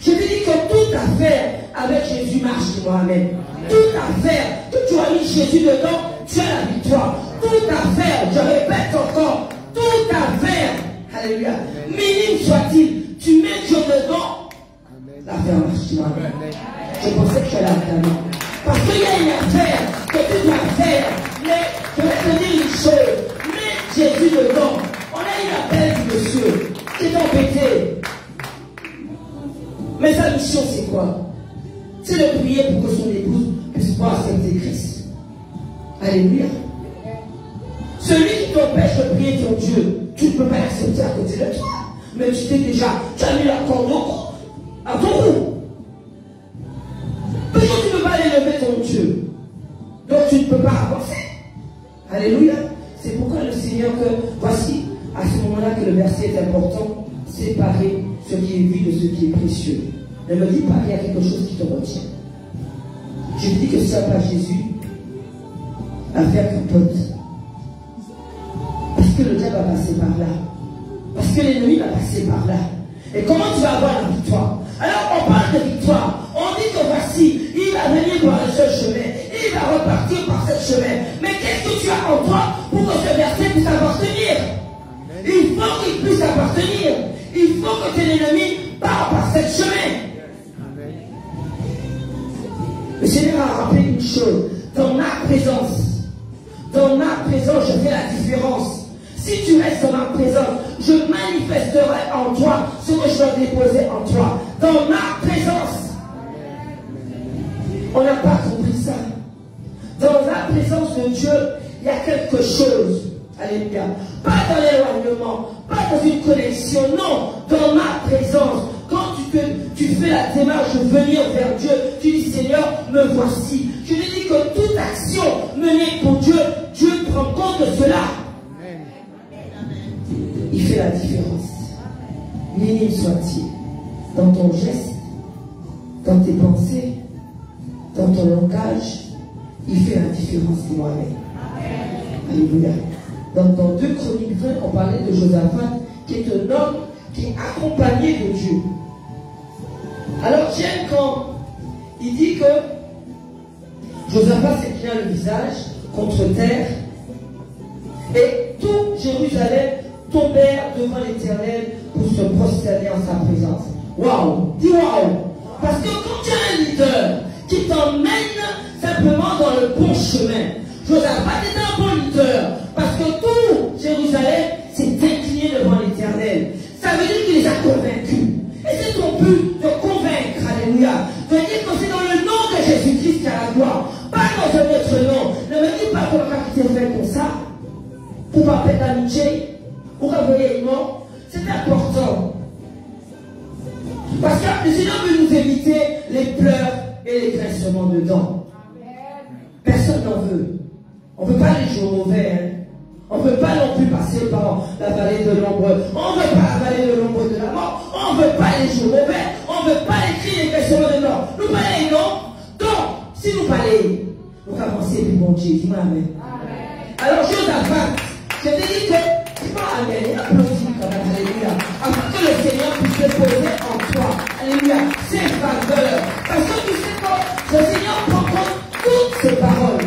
Je te dis que toute affaire avec Jésus marche, dis-moi Amen. Toute affaire que tu as mis Jésus dedans, tu as la victoire. Toute affaire, je répète encore, toute tout affaire, alléluia, minime soit-il, tu mets Dieu dedans, l'affaire marche. Je pensais que je suis là, parce qu'il y a une affaire que tu dois faire, mais je vais te dire une chose, mets Jésus dedans. On a eu l'appel du monsieur, qui est embêté. Mais sa mission c'est quoi? C'est de prier pour que son épouse puisse pas accepter Christ. Alléluia. Celui qui t'empêche de prier ton Dieu, tu ne peux pas l'accepter à côté de toi. Mais tu as mis la corde à ton cou. Pourquoi tu ne peux pas aller lever ton Dieu? Donc tu ne peux pas avancer. Alléluia. C'est pourquoi le Seigneur que, voici, à ce moment-là que le verset est important, séparer ce qui est vu de ce qui est précieux. Ne me dis pas qu'il y a quelque chose qui te retient. Je te dis que si ce n'est pas Jésus, l'affaire capote. Parce que le diable va passer par là. Parce que l'ennemi va passer par là. Et comment tu vas avoir la victoire? Alors on parle de victoire. On dit que voici, il va venir par le seul chemin. Il va repartir par ce chemin. Mais qu'est-ce que tu as en toi pour que ce verset puisse appartenir? Il faut qu'il puisse appartenir. Il faut que ton ennemi parte par ce chemin. Le Seigneur a rappelé une chose. Dans ma présence, je fais la différence. Si tu restes dans ma présence, je manifesterai en toi ce que je dois déposer en toi. Dans ma présence. On n'a pas compris ça. Dans la présence de Dieu, il y a quelque chose. Alléluia. Pas dans l'éloignement, pas dans une connexion, non. Dans ma présence. Quand tu fais la démarche de venir vers Dieu, tu dis Seigneur, me voici. Je te dis que toute action menée pour Dieu, Dieu prend compte de cela. Il fait la différence. Minime soit-il. Dans ton geste, dans tes pensées, dans ton langage, il fait la différence pour moi-même. Alléluia. Dans 2 Chroniques 20, on parlait de Josaphat, qui est un homme qui est accompagné de Dieu. Alors j'aime quand il dit que Josaphat s'inclina le visage contre terre et tout Jérusalem tombèrent devant l'Éternel pour se prosterner en sa présence. Waouh! Dis waouh! Parce que quand tu as un leader qui t'emmène simplement dans le bon chemin, Josaphat était un bon leader parce que tout Jérusalem s'est incliné devant l'Éternel. Ça veut dire qu'il les a convaincus. Et c'est ton but de convaincre, alléluia. De dire que c'est dans le nom de Jésus-Christ qu'il y a la gloire, pas dans un autre nom. Ne me dis pas qu'on va quitter fait comme ça, pour pas perdre l'amitié, pour envoyer une mort. C'est important. Parce que le Seigneur veut nous éviter les pleurs et les grincements de dents. Personne n'en veut. On ne veut pas les jours mauvais. Hein. On ne veut pas non plus passer par la vallée de l'ombre. On ne veut pas la vallée de l'ombre de la mort. On ne veut pas les jours mauvais. On ne veut pas les cris et les grincements de dents. Nous parlons non. Donc, si nous parlons, nous avancer du bon Dieu. Dis-moi Amen. Alors, Josaphat, je te dis que, dis-moi Amen. Et applaudis quand même. Alléluia. Afin que le Seigneur puisse se poser en toi. Alléluia. Ses faveurs. Parce que tu sais quoi? Le Seigneur prend compte toutes ces paroles.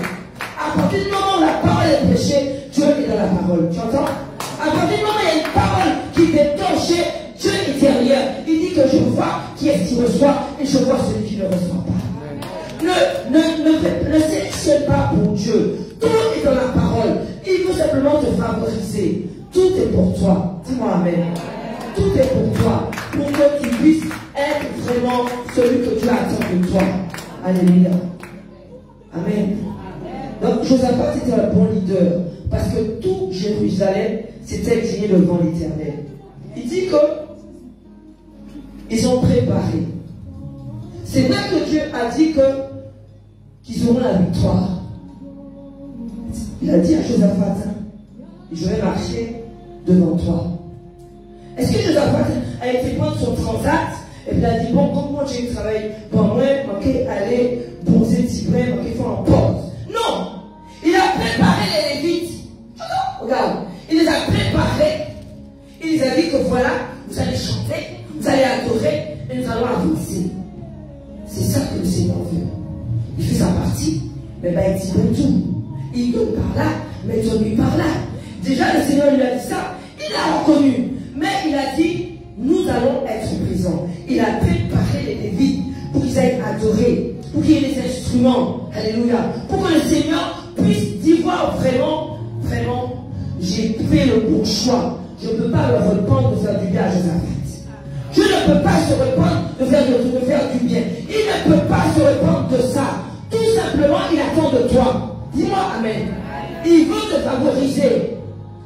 À partir du moment où la parole est prêchée, Dieu est dans la parole. Tu entends? À partir du moment où il y a une parole qui est touchée, Dieu est derrière. Il dit que je vois qui est-ce qui reçoit et je vois celui qui ne reçoit pas. Ne sélectionne pas pour Dieu. Tout est dans la parole. Il veut simplement te favoriser. Tout est pour toi. Dis-moi Amen. Tout est pour toi. Pour que tu puisses être vraiment celui que Dieu attend de toi. Alléluia. Amen. Donc Josaphat était un bon leader parce que tout Jérusalem s'était incliné devant l'Éternel. Il dit que ils ont préparé. C'est là que Dieu a dit qu'ils auront la victoire. Il a dit à Josaphat, je vais marcher devant toi. Est-ce que Josaphat a été prendre son transat et puis il a dit, bon, comme moi j'ai travaillé pour moi, ok, aller bronzer petit brin, ok, il faut en pause. Non! Il a préparé les Lévites. Regarde, il les a préparés. Il les a dit que voilà, vous allez chanter, vous allez adorer et nous allons avancer. C'est ça que le Seigneur veut. Il fait sa partie, mais ben, il dit tout. Il donne par là, mais il donne par là. Déjà, le Seigneur lui a dit ça. Il Il l'a reconnu. Mais il a dit, nous allons être présents. Il a préparé les Lévites pour qu'ils aillent adorer, pour qu'il y ait des instruments. Alléluia. Pour que le Seigneur puisse dire, vraiment, vraiment, j'ai fait le bon choix. Je ne peux pas me répandre de faire du bien à Josaphat. Je ne peux pas se répandre de faire du bien. Il ne peut pas se répandre de ça. Tout simplement, il attend de toi. Dis-moi Amen. Il veut te favoriser.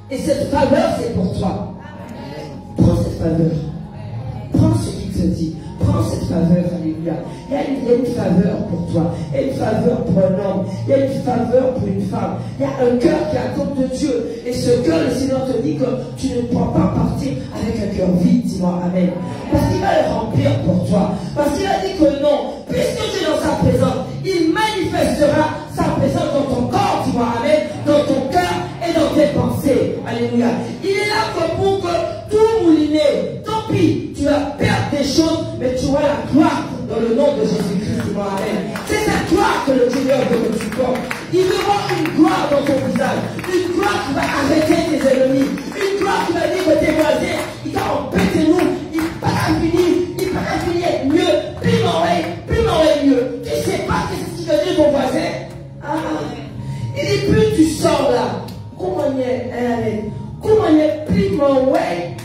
Et cette faveur, c'est pour toi. Prends cette faveur. Prends ce qu'il te dit. Prends cette faveur, alléluia. Il y a une faveur pour toi. Il y a une faveur pour un homme. Il y a une faveur pour une femme. Il y a un cœur qui attend de Dieu. Et ce cœur, le Seigneur te dit que tu ne pourras pas partir avec un cœur vide. Dis-moi Amen. Parce qu'il va le remplir pour toi. Parce qu'il a dit que non. Puisque tu es dans sa présence, il manifestera sa présence dans ton corps. Dis-moi Amen. Dans ton cœur et dans tes pensées. Alléluia. Il est là pour que tout mouliner. Tant pis, tu vas perdre des choses, mais tu auras la gloire dans le nom de Jésus-Christ. Amen. C'est cette gloire que le Seigneur veut que tu portes. Il veut voir une gloire dans ton visage. Une gloire qui va arrêter tes ennemis. Une gloire qui va dire que tes voisins, ils vont péter nous. Il va finir mieux. Plus m'aurait mieux. Tu ne sais pas ce que tu veux dire ton voisin. Ah. Il dit plus tu sors là. Comment il est plus mon way.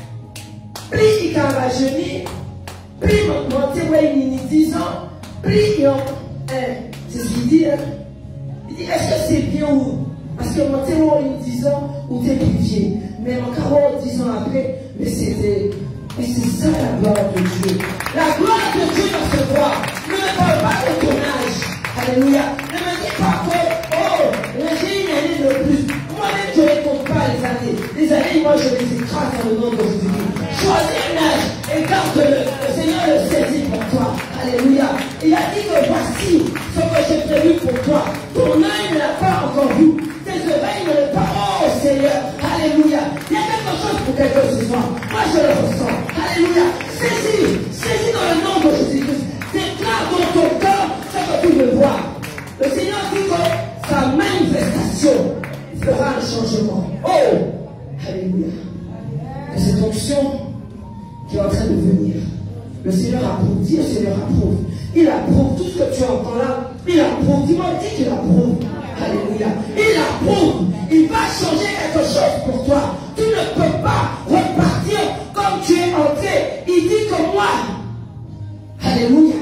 Plus il va rajeunir. Plus mon témoin il 10 ans. Plus il c'est ce qu'il dit. Hein? Il dit est-ce que c'est bien ou. Parce que mon témoin il 10 ans ou t'es plus vieux. Mais encore 10 ans après, mais c'était. Et c'est ça la gloire de Dieu. La gloire de Dieu dans ce roi. Ne me parle pas de ton âge. Alléluia. Ne me dis pas que, j'ai une année de plus. Moi-même, je ne compte pas les années. Les années, moi, je les écrase dans le nom de Jésus. Choisis un âge et garde-le. Le Seigneur le saisit pour toi. Alléluia. Il a dit que voici ce que j'ai prévu pour toi. Ton œil ne l'a pas encore vu. Tes oreilles ne l'ont pas. Oh Seigneur. Alléluia. Il y a quelque chose pour quelqu'un ce soir. Moi, je le ressens. Alléluia. Saisis dans le nom de Jésus-Christ. Déclare dans ton cœur ce que tu veux voir. Le Seigneur dit que sa manifestation fera un changement. Oh! Alléluia. Que cette onction qui est en train de venir, le Seigneur approuve. Dis le Seigneur approuve. Il approuve tout ce que tu entends là. Il approuve. Dis-moi, dis qu'il approuve. Alléluia. Il approuve. Il va changer quelque chose pour toi. Tu ne peux pas repartir comme tu es entré. Il dit que moi, alléluia,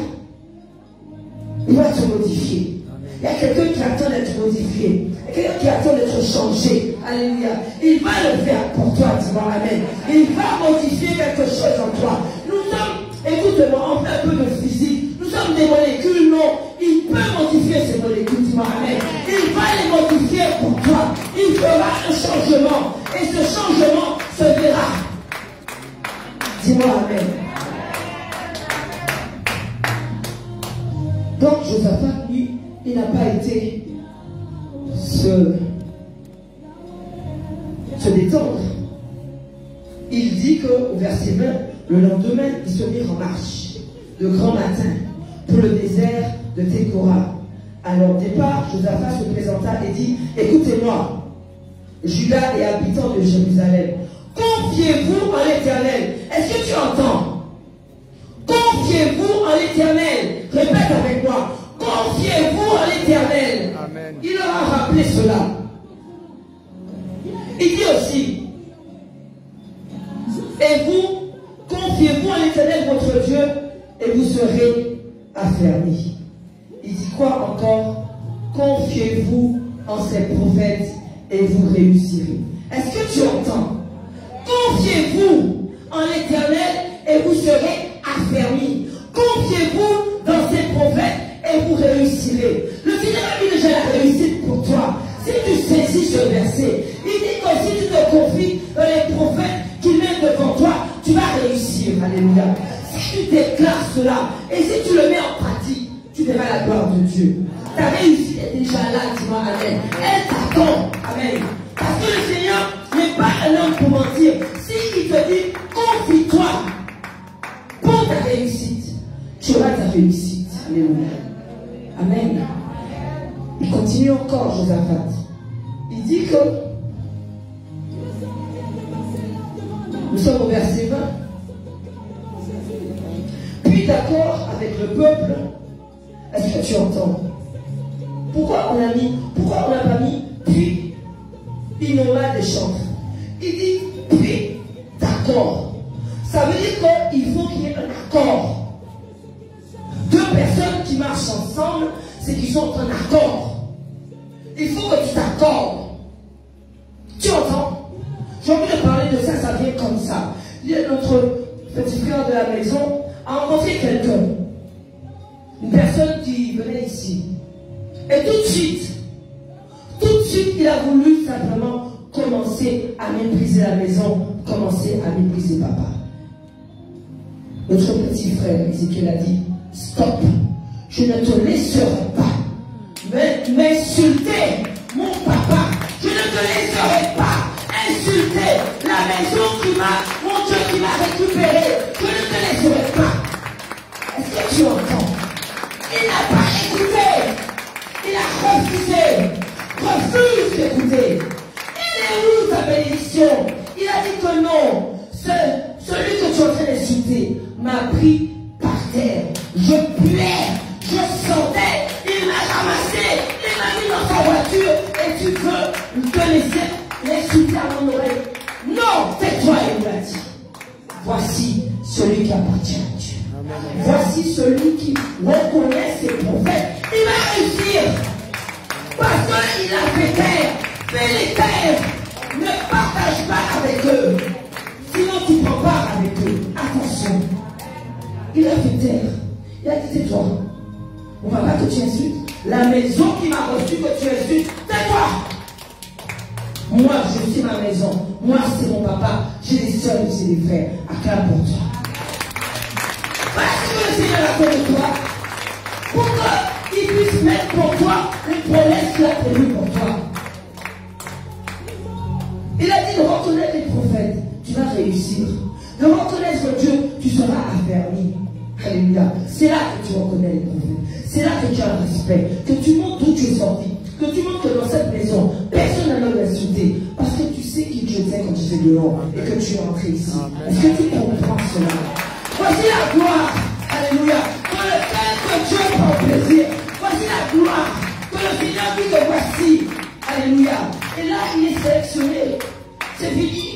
il va te modifier. Il y a quelqu'un qui attend d'être modifié. Il y a quelqu'un qui attend d'être changé. Alléluia. Il va le faire pour toi, dis-moi amen. Il va modifier quelque chose en toi. Nous sommes, écoute-moi, on fait un peu de physique. Nous sommes des molécules, non. Il peut modifier ces molécules, dis-moi amen. Il va les modifier pour toi. Il fera un changement. Et ce changement se verra. Dis-moi amen. Donc Josaphat, lui, il n'a pas été se détendre. Il dit qu'au verset 20, le lendemain, ils se mirent en marche, le grand matin, pour le désert de Tékora. À leur départ, Josaphat se présenta et dit, écoutez-moi, Judas et habitants de Jérusalem, confiez-vous en l'Éternel. Est-ce que tu entends? Confiez-vous en l'Éternel. Répète avec moi. Confiez-vous en l'Éternel. Il leur a rappelé cela. Il dit aussi, et vous, confiez-vous en l'Éternel votre Dieu, et vous serez affermis. Il dit quoi encore? Confiez-vous en ses prophètes, et vous réussirez. Est-ce que tu entends? Confiez-vous en l'Éternel, et vous serez affermis. Confiez-vous dans ses prophètes, et vous réussirez. Le Seigneur a mis déjà la réussite pour toi. Si tu saisis ce verset, il dit que si tu te confies dans les prophètes qui viennent devant toi, tu vas réussir. Alléluia. Si tu déclares cela, et si tu le mets en pratique, tu verras la gloire de Dieu. Ta réussite est déjà là, dis-moi amen. Elle t'attend. Amen. Parce que le Seigneur n'est pas un homme pour mentir. S'il te dit, confie-toi pour ta réussite, tu auras ta réussite. Alléluia. Amen. Il continue encore, Josaphat. Il dit que le peuple. Est-ce que tu entends? Pourquoi on n'a pas mis puis innommables des chantres? Il dit puis d'accord. Ça veut dire qu'il faut qu'il y ait un accord. Deux personnes qui marchent ensemble, c'est qu'ils sont en accord. Il faut que tu t'accordes. Tu entends? J'ai envie de parler de ça, ça vient comme ça. Notre petit frère de la maison a rencontré quelqu'un. Une personne qui venait ici. Et tout de suite, il a voulu simplement commencer à mépriser la maison, commencer à mépriser papa. Notre petit frère Ézéchiel a dit, stop, je ne te laisserai pas m'insulter mon papa. Je ne te laisserai pas insulter la maison mon Dieu qui m'a récupéré. Je ne te laisserai pas. Est-ce que tu entends? Il n'a pas écouté. Il a refusé. Refuse d'écouter. Il est où ta bénédiction? Il a dit que non. Celui que tu es en train d'insulter m'a pris par terre. Je plais. Je sentais. Il m'a ramassé. Il m'a mis dans sa voiture. Et tu veux te laisser l'insulter à mon oreille? Non, tais-toi, il m'a dit. Voici celui qui appartient à Dieu. Amen. Voici celui qui reconnaît ses prophètes. Il va réussir. Parce qu'il a fait taire. Fais les taire. Ne partage pas avec eux. Sinon tu prends part avec eux. Attention. Il a fait taire. Il a dit tais-toi. On ne va pas que tu insultes. La maison qui m'a reçu que tu insultes, tais-toi. Moi, je suis ma maison. Moi, c'est mon papa. J'ai des soeurs et j'ai des frères. Acclame pour toi. Parce que le Seigneur a fait de toi. Pour qu'il puisse mettre pour toi les promesses qu'il a prévues pour toi. Il a dit de reconnaître les prophètes. Tu vas réussir. De reconnaître Dieu, tu seras affermi. Alléluia. C'est là que tu reconnais les prophètes. C'est là que tu as un respect. Que tu montres d'où tu es sorti. Que tu montres que dans cette maison, personne n'a l'homme d'insulter. Parce que tu sais qui tu étais quand tu étais dehors et que tu es entré ici. Est-ce que tu comprends cela? Voici la gloire. Alléluia. Dans lequel que Dieu prend plaisir. Voici la gloire. Que le Seigneur dit que voici. Alléluia. Et là, il est sélectionné. C'est fini.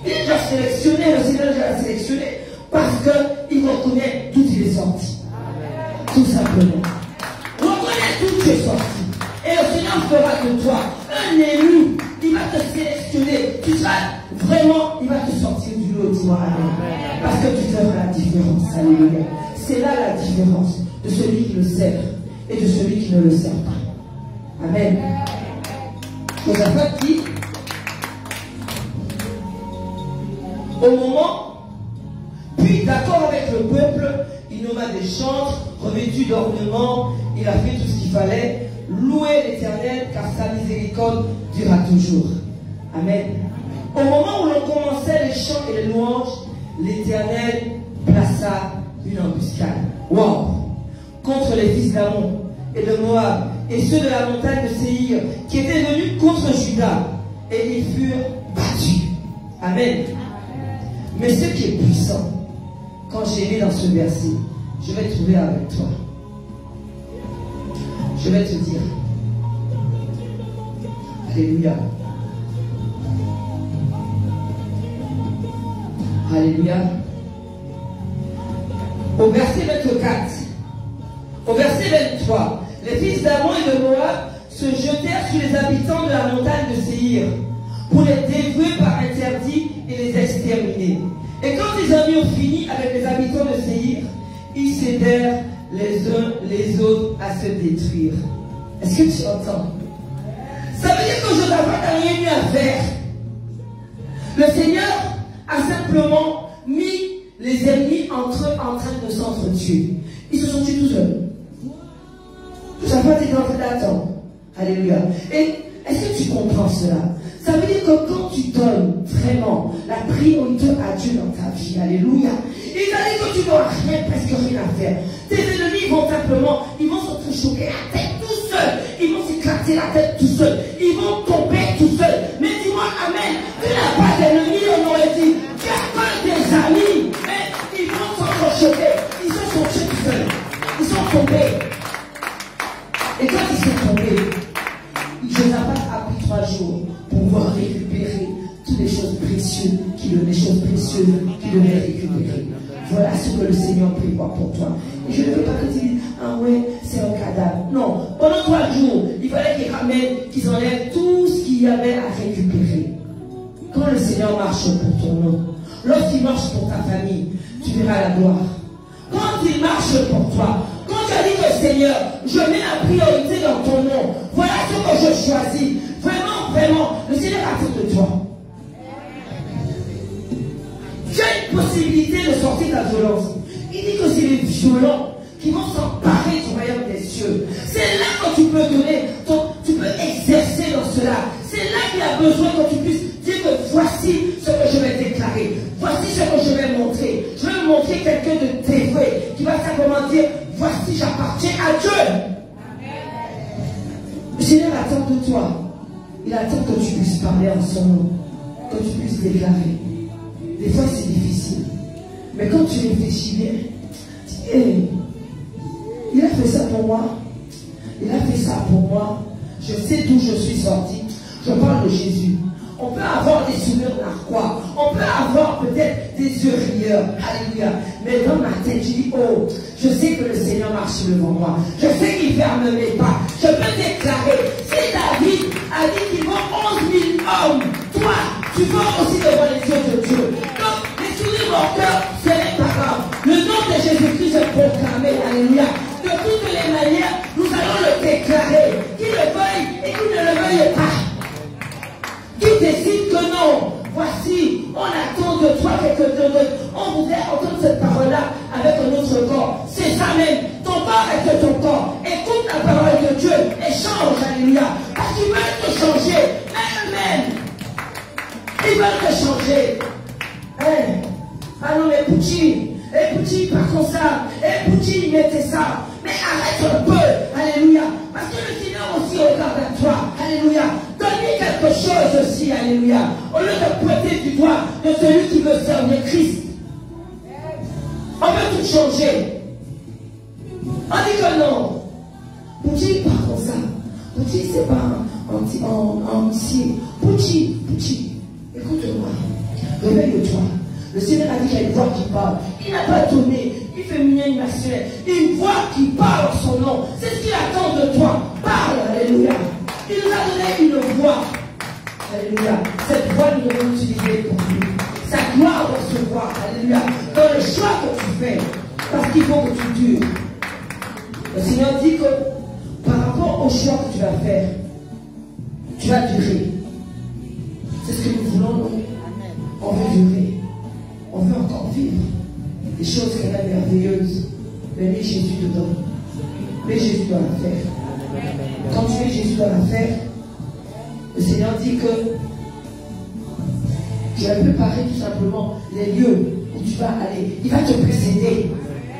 Il est déjà sélectionné. Le Seigneur l'a sélectionné. Parce qu'il reconnaît d'où il est sorti. Tout simplement. Reconnais d'où tu es sorti. Et le Seigneur fera de toi un élu. Il va te sélectionner. Tu seras vraiment, il va te sortir du lot. Dis-moi amen. Parce que tu feras la différence. Alléluia. C'est là la différence de celui qui le sert et de celui qui ne le sert pas. Amen. Josaphat dit, au moment, puis d'accord avec le peuple, il nomma des chantres revêtus d'ornements. Il a fait tout ce qu'il fallait. Louez l'Éternel, car sa miséricorde durera toujours. Amen. Au moment où l'on commençait les chants et les louanges, l'Éternel plaça une embuscade. Wow! Contre les fils d'Ammon et de Moab et ceux de la montagne de Séhir qui étaient venus contre Juda, et ils furent battus. Amen. Mais ce qui est puissant, quand j'ai lu dans ce verset, je vais trouver avec toi. Je vais te dire. Alléluia. Alléluia. Au verset 24, au verset 23, les fils d'Ammon et de Moab se jetèrent sur les habitants de la montagne de Séhir pour les dévouer par interdit et les exterminer. Et quand ils en eurent fini avec les habitants de Séhir, ils s'aidèrent les uns les autres à se détruire. Est-ce que tu entends? Ça veut dire que Josaphat n'a rien eu à faire. Le Seigneur a simplement mis les ennemis entre eux en train de s'entretuer. Ils se sont tués tout seuls. Josaphat était en train d'attendre. Alléluia. Et est-ce que tu comprends cela? Ça veut dire que quand tu donnes vraiment la priorité à Dieu dans ta vie, alléluia, il a dit que tu n'auras rien, presque rien à faire. Tes ennemis vont simplement, ils vont se choquer la tête tout seuls. Ils vont s'éclater la tête tout seuls. Ils vont tomber tout seuls. Mais dis-moi, amen, tu n'as pas d'ennemis, on aurait dit, tu n'as pas des amis. Mais ils vont s'entrechoquer. Ils se sont tués tout seuls. toutes les choses précieuses qui devaient récupérer. Voilà ce que le Seigneur prévoit pour toi. Et je ne veux pas que tu dises, ah ouais, c'est un cadavre. Non, pendant 3 jours, il fallait qu'ils ramènent, qu'ils enlèvent tout ce qu'il y avait à récupérer. Quand le Seigneur marche pour ton nom, lorsqu'il marche pour ta famille, tu verras la gloire. Quand il marche pour toi, quand tu as dit que Seigneur, je mets la priorité dans ton nom, voilà ce que je choisis. Vraiment, vraiment, le Seigneur attend de toi. Tu as une possibilité de sortir de la violence. Il dit que c'est les violents qui vont s'emparer du royaume des cieux. C'est là que tu peux donner, tu peux exercer dans cela. C'est là qu'il a besoin que tu puisses dire que voici ce que je vais déclarer. Voici ce que je vais montrer. Je vais montrer quelqu'un de dévoué qui va simplement dire, voici j'appartiens à Dieu. Le Seigneur attend de toi. Il attend que tu puisses parler en son nom, que tu puisses déclarer. Des fois c'est difficile. Mais quand tu réfléchis bien, hey, il a fait ça pour moi. Il a fait ça pour moi. Je sais d'où je suis sorti. Je parle de Jésus. On peut avoir des souvenirs narquois. On peut avoir peut-être des yeux rieurs. Alléluia. Mais dans ma tête, je dis, oh, je sais que le Seigneur marche devant moi. Je sais qu'il ferme mes pas. Je peux déclarer, si David a dit qu'il vaut 11 000 hommes, toi, tu vas aussi devant les yeux de Dieu. Donc, les souvenirs mon cœur, ce n'est pas grave. Le nom de Jésus-Christ est proclamé. Alléluia. De toutes les manières, nous allons le déclarer. Qu'il le veuille et qu'il ne le veuille pas. Qui décide que non, voici, on attend de toi quelque chose, on voudrait entendre cette parole-là avec notre corps. C'est ça même, ton corps est de ton corps. Écoute la parole de Dieu et change, alléluia. Parce qu'ils veulent te changer, même. Ils veulent te changer. Hein? Ah non, mais Pouchi, pas comme ça. Pouchi, mettez ça. Mais arrête un peu, alléluia. Parce que le Seigneur aussi regarde à toi, alléluia. Donne-lui quelque chose aussi, alléluia. Au lieu de pointer du doigt de celui qui veut servir Christ. On veut tout changer. On dit que non. Pouchi, pas comme ça. Pouchi, c'est pas un signe. Pouchi, écoute-moi. Réveille-toi. Le Seigneur a dit qu'il y a une voix qui parle. Il n'a pas donné une féminine masculine. Une voix qui parle en son nom. C'est ce qu'il attend de toi. Parle, alléluia. Il nous a donné une voix. Alléluia. Cette voix, nous devons l'utiliser pour lui. Sa gloire doit se voir. Alléluia. Dans le choix que tu fais. Parce qu'il faut que tu dures. Le Seigneur dit que par rapport au choix que tu vas faire, tu vas durer. C'est ce que nous voulons, nous. On veut durer. On veut encore vivre des choses qui sont merveilleuses. Mais mets Jésus dedans. Mets Jésus dans l'affaire. Quand tu mets Jésus dans l'affaire, le Seigneur dit que je vais préparer tout simplement les lieux où tu vas aller. Il va te précéder.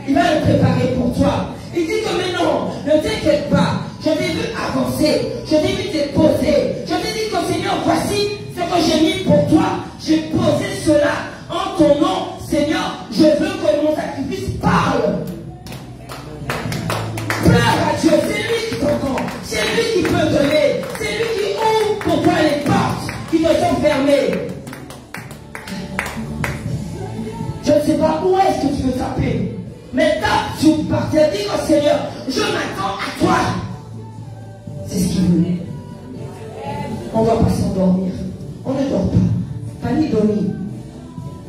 Il va le préparer pour toi. Il dit que mais non, ne t'inquiète pas. Je t'ai vu avancer. Je t'ai vu te poser. Je t'ai dit que Seigneur, voici ce que j'ai mis pour toi. J'ai posé cela en ton nom. Seigneur, je veux que mon sacrifice parle. Pleure à Dieu. C'est lui qui t'entend. C'est lui qui peut donner. C'est lui qui ouvre pour toi les portes qui te sont fermées. Je ne sais pas où est-ce que tu veux taper. Mais tape sur par terre. Dis au Seigneur, je m'attends à toi. C'est ce qu'il veut. On ne va pas s'endormir. On ne dort pas. Pas ni dormir.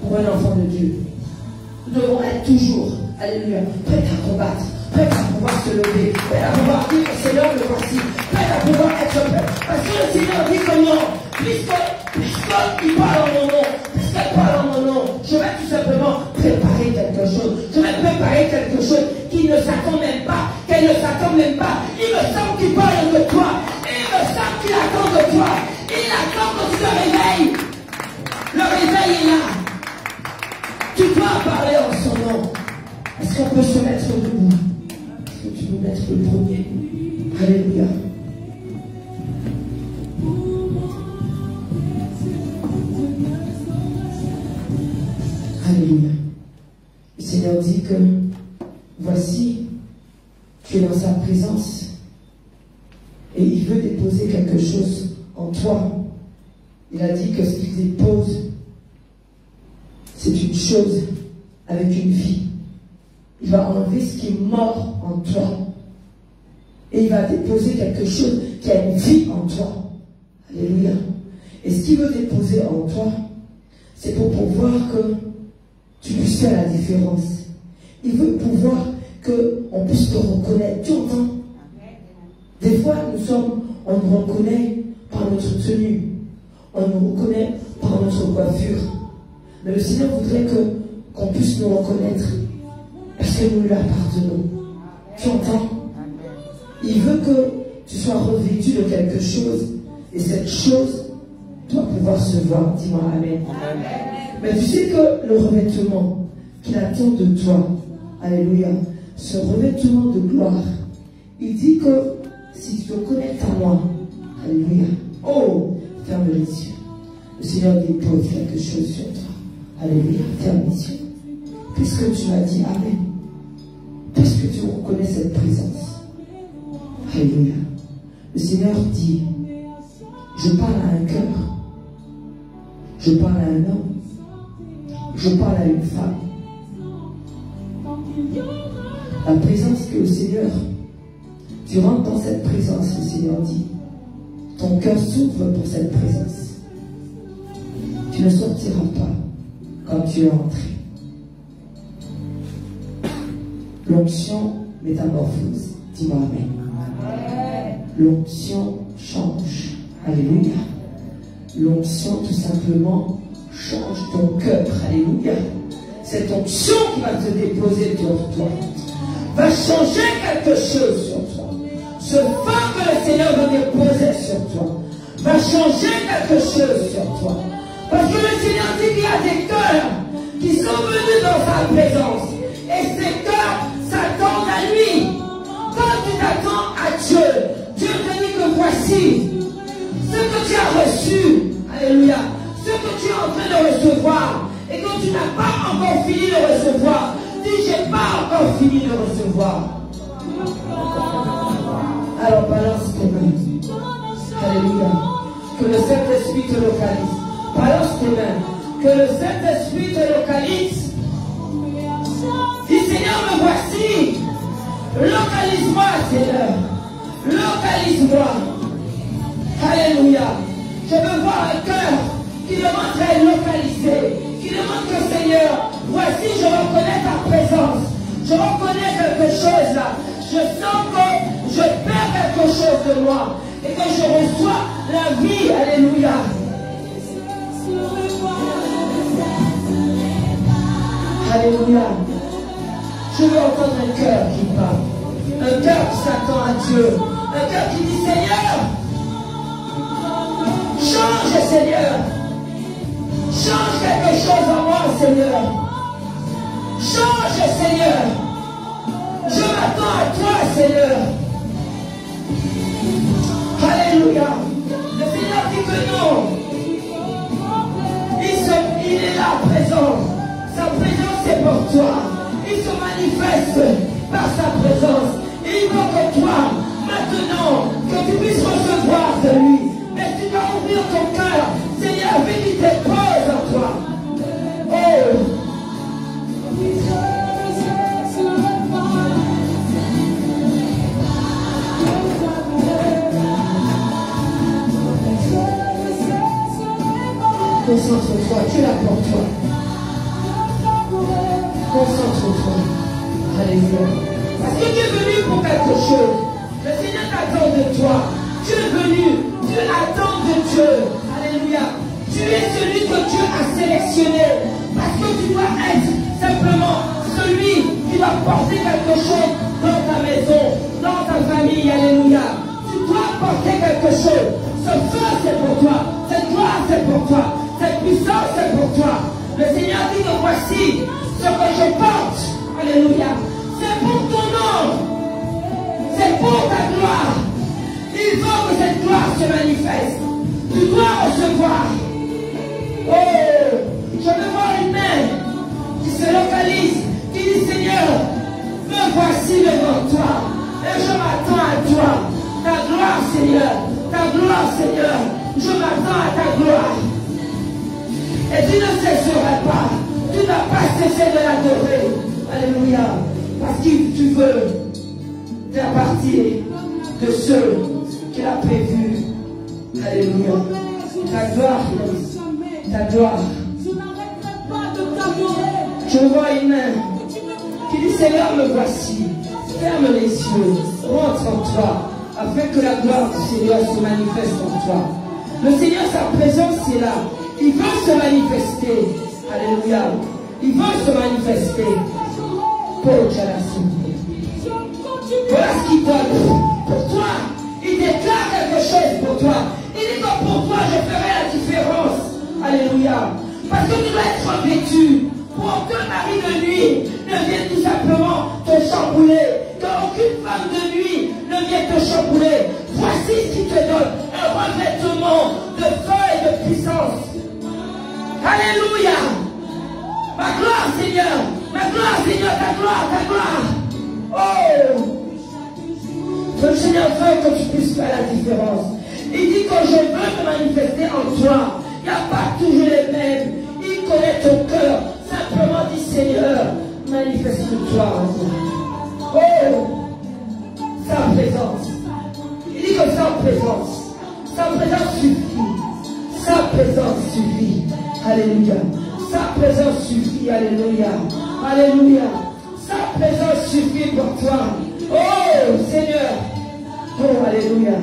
Pour un enfant de Dieu. Nous devons être toujours, alléluia, prêts à combattre, prêts à pouvoir se lever, prêts à pouvoir dire que Seigneur le voici, prêts à pouvoir être prêts. Parce que le Seigneur dit que non, puisqu'il parle en mon nom, puisqu'il parle en mon nom, je vais tout simplement préparer quelque chose. Je vais préparer quelque chose qui ne s'attend même pas, qu'elle ne s'attend même pas. Il me semble qu'il parle de toi, il me semble qu'il attend de toi, il attend que tu te réveilles. Le réveil est là. Tu dois parler en son nom. Est-ce qu'on peut se mettre debout? Est-ce que tu peux mettre le premier? Alléluia. Alléluia. Le Seigneur dit que voici, tu es dans sa présence et il veut déposer quelque chose en toi. Il a dit que ce qu'il dépose, c'est une chose avec une vie. Il va enlever ce qui est mort en toi. Et il va déposer quelque chose qui a une vie en toi. Alléluia. Et ce qu'il veut déposer en toi, c'est pour pouvoir que tu puisses faire la différence. Il veut pouvoir qu'on puisse te reconnaître. Tu entends? Des fois, on nous reconnaît par notre tenue. On nous reconnaît par notre coiffure. Mais le Seigneur voudrait qu'on puisse nous reconnaître parce que nous lui appartenons. Tu entends? Il veut que tu sois revêtu de quelque chose et cette chose doit pouvoir se voir. Dis-moi Amen. Mais tu sais que le revêtement qu'il attend de toi, alléluia, ce revêtement de gloire, il dit que si tu te connectes à moi, alléluia, oh, ferme les yeux. Le Seigneur dépose quelque chose sur toi. Alléluia, ferme les yeux. Puisque tu as dit Amen, parce que tu reconnais cette présence. Alléluia. Le Seigneur dit, je parle à un cœur, je parle à un homme, je parle à une femme. La présence que le Seigneur, tu rentres dans cette présence, le Seigneur dit, ton cœur s'ouvre pour cette présence. Tu ne sortiras pas quand tu es entré. L'onction métamorphose. Dis-moi Amen. L'onction change. Alléluia. L'onction tout simplement change ton cœur. Alléluia. Cette onction qui va te déposer sur toi va changer quelque chose sur toi. Ce feu que le Seigneur veut déposer sur toi va changer quelque chose sur toi. Parce que le Seigneur dit qu'il y a des cœurs qui sont venus dans sa présence. Et ces cœurs s'attendent à lui. Quand tu t'attends à Dieu, Dieu te dit que voici ce que tu as reçu. Alléluia. Ce que tu es en train de recevoir. Et que tu n'as pas encore fini de recevoir. Dis, j'ai pas encore fini de recevoir. Alors balance tes mains. Alléluia. Que le Saint-Esprit te localise. Balance tes mains. Que le Saint-Esprit te localise. Dis, Seigneur, me voici. Localise-moi, Seigneur. Localise-moi. Alléluia. Je veux voir un cœur qui demande à être localisé. Qui demande que, Seigneur, voici, je reconnais ta présence. Je reconnais quelque chose là. Je sens que je perds quelque chose de moi. Et que je reçois la vie. Alléluia. Alléluia. Je veux entendre un cœur qui parle. Un cœur qui s'attend à Dieu. Un cœur qui dit, Seigneur, change, Seigneur. Change quelque chose en moi, Seigneur. Change, Seigneur. Je m'attends à toi, Seigneur. Alléluia. Le Seigneur dit que non. Il est là présent. Sa présence est pour toi. Il se manifeste par sa présence. Et il veut que toi, maintenant, que tu puisses recevoir de lui. Mais tu dois ouvrir ton cœur. Seigneur, veut qu'il dépose en toi. Oh! Concentre-toi, tu es là pour toi. Concentre-toi. Alléluia. Parce que tu es venu pour quelque chose. Le Seigneur t'attend de toi. Tu es venu. Tu attends de Dieu. Alléluia. Tu es celui que Dieu a sélectionné. Parce que tu dois être simplement celui qui va porter quelque chose dans ta maison, dans ta famille. Alléluia. Tu dois porter quelque chose. Ce feu, c'est pour toi. Cette gloire, c'est pour toi. Cette puissance, c'est pour toi. Le Seigneur dit que voici ce que je porte. Alléluia. C'est pour ton nom. C'est pour ta gloire. Il faut que cette gloire se manifeste. Tu dois recevoir. Oh, je veux voir une main qui se localise, qui dit Seigneur, me voici devant toi. Et je m'attends à toi. Ta gloire, Seigneur. Ta gloire, Seigneur. je m'attends à ta gloire. Et tu ne cesseras pas. Tu n'as pas cessé de l'adorer. Alléluia. Parce que tu veux faire partie de ceux qu'il a prévus. Alléluia. Ta gloire, ta gloire. Je vois une main qui dit Seigneur, me voici. Ferme les yeux, rentre en toi, afin que la gloire du Seigneur se manifeste en toi. Le Seigneur, sa présence est là. Il veut se manifester. Alléluia. Il veut se manifester. Voilà ce qu'il donne pour toi. Il déclare quelque chose pour toi. Il dit que pour toi, je ferai la différence. Alléluia. Parce que tu dois être vêtu pour que mari de nuit ne vienne tout simplement te chambouler. Qu'aucune femme de nuit ne vienne te chambouler. Voici ce qui te donne un revêtement de feu et de puissance. Alléluia. Ma gloire, Seigneur. Ma gloire, Seigneur. Ta gloire, ta gloire. Oh. Le Seigneur veut que tu puisses faire la différence. Il dit que je veux me manifester en toi. Il n'y a pas toujours les mêmes. Il connaît ton cœur. Simplement dit Seigneur, manifeste-toi en moi. Oh, sa présence. Il dit que sa présence suffit. Sa présence suffit. Alléluia. Sa présence suffit. Alléluia. Alléluia. Sa présence suffit pour toi. Oh, Seigneur. Oh, alléluia.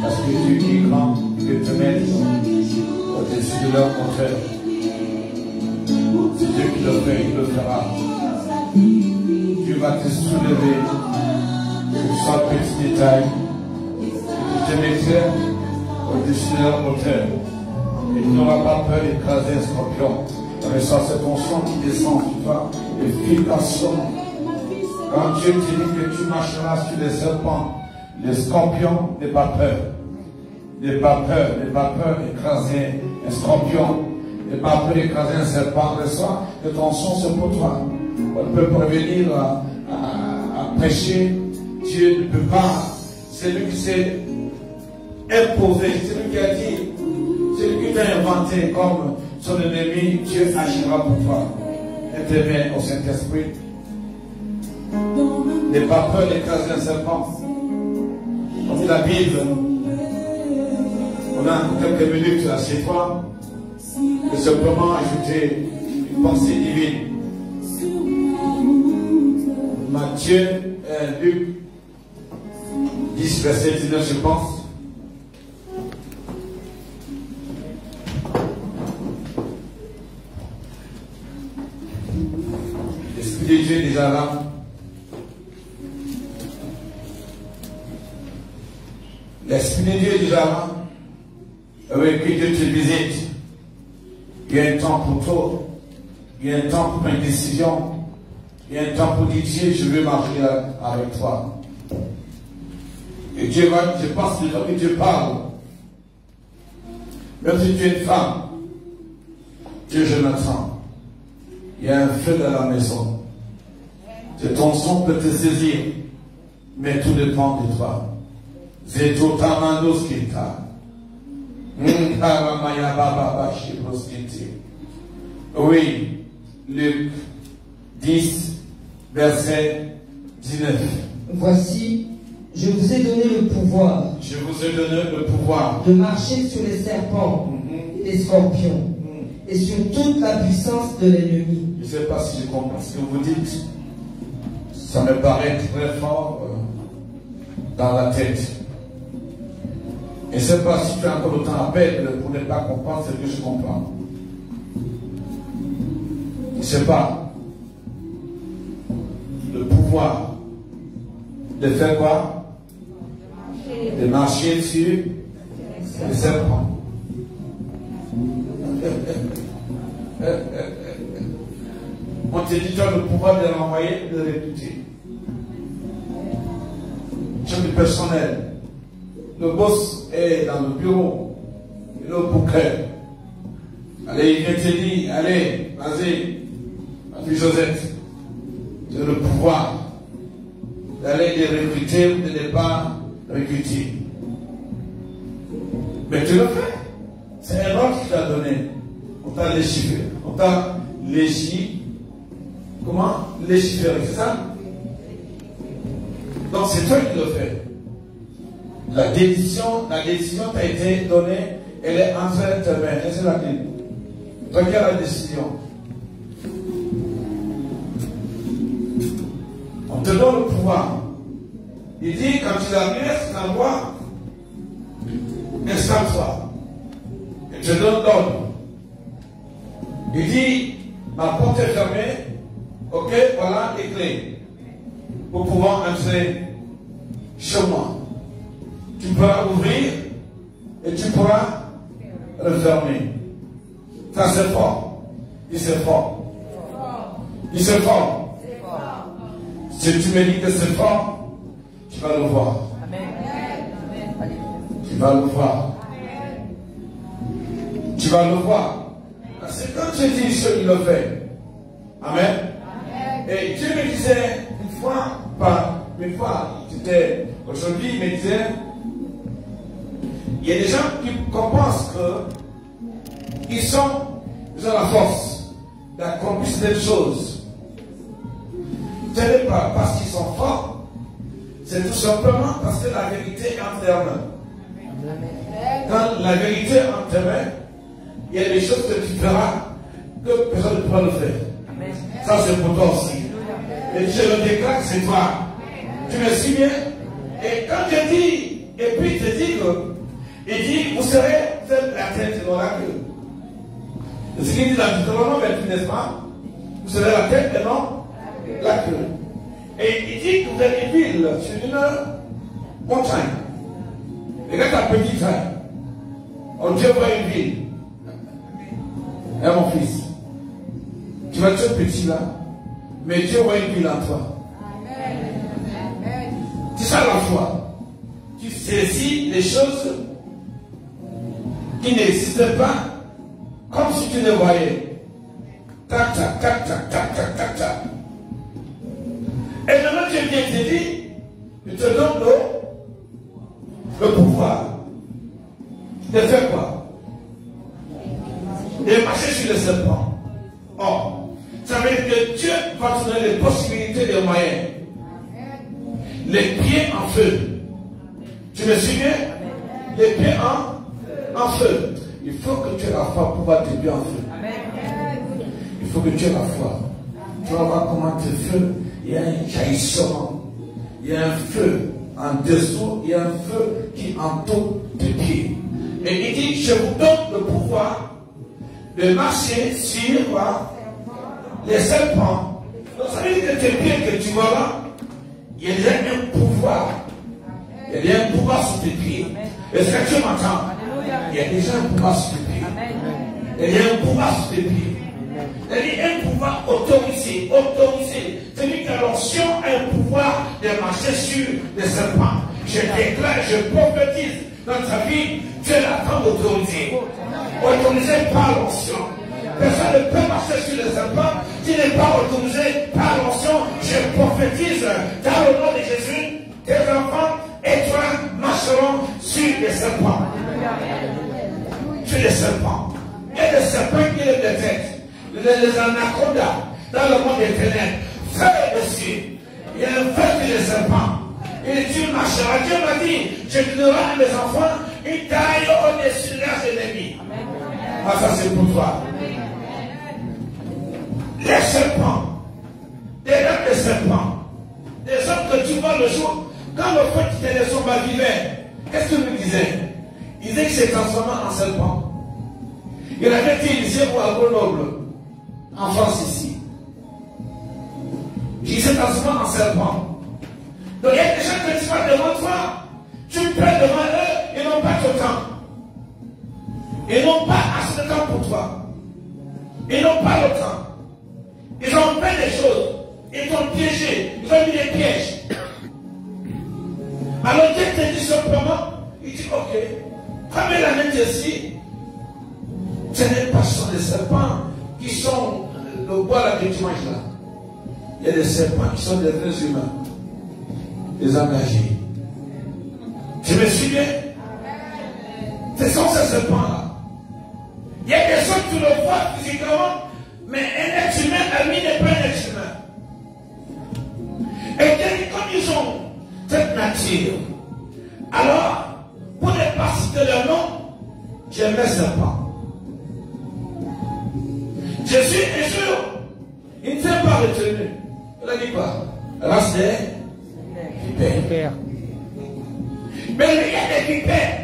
Parce que Dieu qui est grand, il peut te mettre au-dessus de leur contraire. C'est Dieu qui le fait, il le fera. Dieu va te soulever, que ce soit petit détail, et te mettre au-dessus de leur contraire. Et tu n'auras pas peur d'écraser un scorpion. Reçois cette onction qui descend sur toi, et efficacement. Quand Dieu te dit que tu marcheras sur les serpents, les scorpions, n'aie pas peur. N'aie pas peur, n'aie pas peur d'écraser un scorpion. N'aie pas peur d'écraser un serpent. Reçois que ton son c'est pour toi. On peut prévenir à prêcher. Dieu ne peut pas. C'est lui qui s'est imposé. C'est lui qui a dit. C'est lui qui t'a inventé comme son ennemi. Dieu agira pour toi. Et tes mains au Saint-Esprit. N'aie pas peur d'écraser un serpent. Comme la Bible, on a quelques minutes là chez toi, et simplement ajouter une pensée divine. Matthieu, Luc 10, verset 19, je pense. L'Esprit de Dieu est déjà là. L'Esprit de Dieu est déjà là. Avec que Dieu te visite. Il y a un temps pour toi. Il y a un temps pour une décision. Il y a un temps pour dire Dieu, je veux marcher avec toi. Et Dieu va, je pense que que Dieu parle. Même si tu es une femme, Dieu, je m'attends. Il y a un feu dans la maison. Ton son peut te saisir, mais tout dépend de toi. Oui, Luc 10, verset 19. voici, je vous ai donné le pouvoir. Je vous ai donné le pouvoir De marcher sur les serpents et les scorpions. Et sur toute la puissance de l'ennemi. Je ne sais pas si je comprends ce que vous dites. Ça me paraît très fort dans la tête. Je ne sais pas si tu as encore le temps à perdre pour ne pas comprendre ce que je comprends. Je ne sais pas. Le pouvoir de faire quoi? De marcher sur les serpents. On te dit, tu as le pouvoir de l'envoyer, de le recruter. Tu as du personnel. Le boss est dans le bureau. Il est au bouquet. Allez, il te dit, allez, vas-y, ma fille Josette. Tu as le pouvoir d'aller les recruter ou de ne pas recruter. Mais tu le fais. C'est un ordre qui t'a donné. On t'a légiféré. On t'a légiféré. Comment? Légiféré, c'est ça? Donc c'est toi qui le fais. La décision t'a été donnée, elle est entre tes mains. Et c'est la clé. Toi qui as la décision. On te donne le pouvoir. Il dit, quand tu l'as mis, c'est un roi, installe-toi. Et je donne l'ordre. Il dit, ma porte est fermée, ok, voilà les clés pour pouvoir entrer chez moi. Tu pourras ouvrir et tu pourras refermer. Ça c'est fort. Il c'est fort. Il c'est fort. Si tu me dis que c'est fort, tu vas le voir. Tu vas le voir. Tu vas le voir. C'est quand tu dis il le fait. Amen. Et Dieu me disait aujourd'hui, il me disait, il y a des gens qui pensent qu'ils ont la force d'accomplir des choses. Ce n'est pas parce qu'ils sont forts, c'est tout simplement parce que la vérité est entre leurs mains. Quand la vérité est entre tes mains, il y a des choses que tu feras que personne ne pourra le faire. Ça c'est pour toi aussi. Et je le déclare, c'est toi. Tu me suis bien? Et quand je dis, et puis il te dit que, il dit, vous serez la tête et non la queue. C'est ce qu'il dit dans Deutéronome 28, n'est-ce pas? Vous serez la tête et non la queue. Et il dit que vous êtes une ville sur une montagne. Regarde ta petite taille. Oh, Dieu voit une ville. Et mon fils, tu vas être petit là, mais Dieu voit une ville en toi. C'est ça la foi. Tu saisis les choses qui n'existent pas comme si tu les voyais. Tac, tac, tac, tac, tac, tac, tac, tac. Et maintenant Dieu vient te dire, je te donne le pouvoir de faire quoi? De marcher sur le serpent. Or, ça veut dire que Dieu va te donner les possibilités, les moyens. Les pieds en feu. Tu me suis bien? Les pieds en feu. Il faut que tu aies la foi pour pouvoir tes pieds en feu. Il faut que tu aies la foi. Tu vas voir comment tes feux, il y a un jaillissement. Il y a un feu en dessous, il y a un feu qui entoure tes pieds. Et il dit, je vous donne le pouvoir de marcher sur quoi? Les serpents. Donc ça veut dire que tes pieds que tu vois là, il y a déjà un pouvoir. Il y a déjà un pouvoir sur tes pieds. Est-ce que tu m'entends? Il y a déjà un pouvoir sur tes pieds. Il y a un pouvoir sur tes pieds. Il y a un pouvoir autorisé. C'est-à-dire que l'onction a un pouvoir de marcher sur les serpents. Je déclare, je prophétise dans ta vie, tu es la femme autorisée. Autorisée par l'onction. Personne ne peut marcher sur les serpents qui n'est pas autorisé par l'onction. Je prophétise dans le nom de Jésus, tes enfants et toi marcheront sur les serpents. Sur les serpents. Il y a des serpents qui lèvent des têtes. Les anacondas dans le monde des ténèbres. Feu dessus. Il y a un feu sur les serpents. Et tu marcheras. Dieu m'a dit, je donnerai à mes enfants une taille au-dessus de leurs ennemis. Ah, ça c'est pour toi. Les serpents, des hommes de serpents, des hommes que tu vois le jour, quand le feu qui était son bas vivait, qu'est-ce que nous disait? Il disait qu'il s'est transformé en serpent. Il avait été initié pour un Grenoble, en France ici. Il s'est transformé en serpent. Donc il y a des gens que tu vas devant toi, tu prends devant eux, ils n'ont pas de temps. Ils n'ont pas assez de temps pour toi. Ils n'ont pas le temps. Ils ont fait des choses. Ils t'ont piégé. Ils ont mis des pièges. Alors Dieu te dit simplement, il dit ok, prenez la main ici. Ce n'est pas ce sont des serpents qui sont le bois là que tu manges là. Il y a des serpents qui sont des vrais humains, des engagés. Tu me suis bien? Ce sont ces serpents là. Il y a des gens qui le voient physiquement, mais un être humain à lui n'est pas un être humain. Et comme ils ont cette nature, alors, pour ne pas citer leur nom, j'ai mis serpent. Jésus, un jour, il ne s'est pas retenu. Il a dit quoi? Race des vipères. Mais il y a des vipères.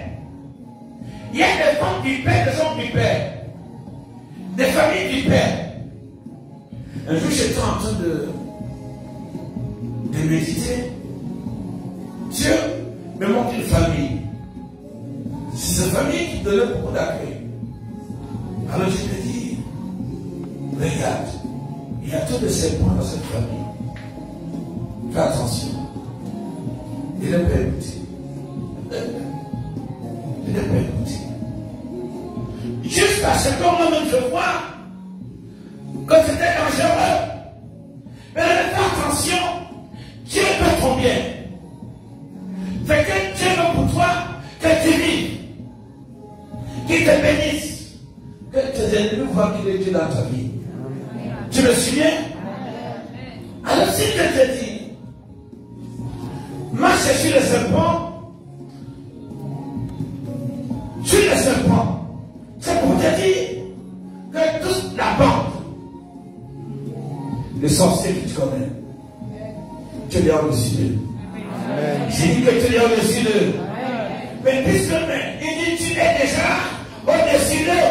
Il y a des femmes vipères, des hommes vipères. Des familles vipères. Un jour, j'étais en train de méditer. Dieu me montre une famille. C'est cette famille qui donnait beaucoup d'accueil. Alors je me dis, regarde, il y a tous les serpents dans cette famille. Fais attention. Il n'est pas écouté. Il n'est pas écouté. Jusqu'à ce que moi-même je vois que c'était dangereux. Mais fais attention, Dieu veut ton bien. Fait que Dieu veut pour toi que tu vives, qu'il te bénisse, que tes ennemis voient qu'il est Dieu dans ta vie. Tu me souviens? Alors si Dieu te dit, marche sur le serpent, sur le serpent, c'est pour te dire que toute la bande, les sorciers que tu connais, tu les as au-dessus d'eux. J'ai dit que tu es au-dessus d'eux. Mais puisque il dit tu es déjà au-dessus d'eux.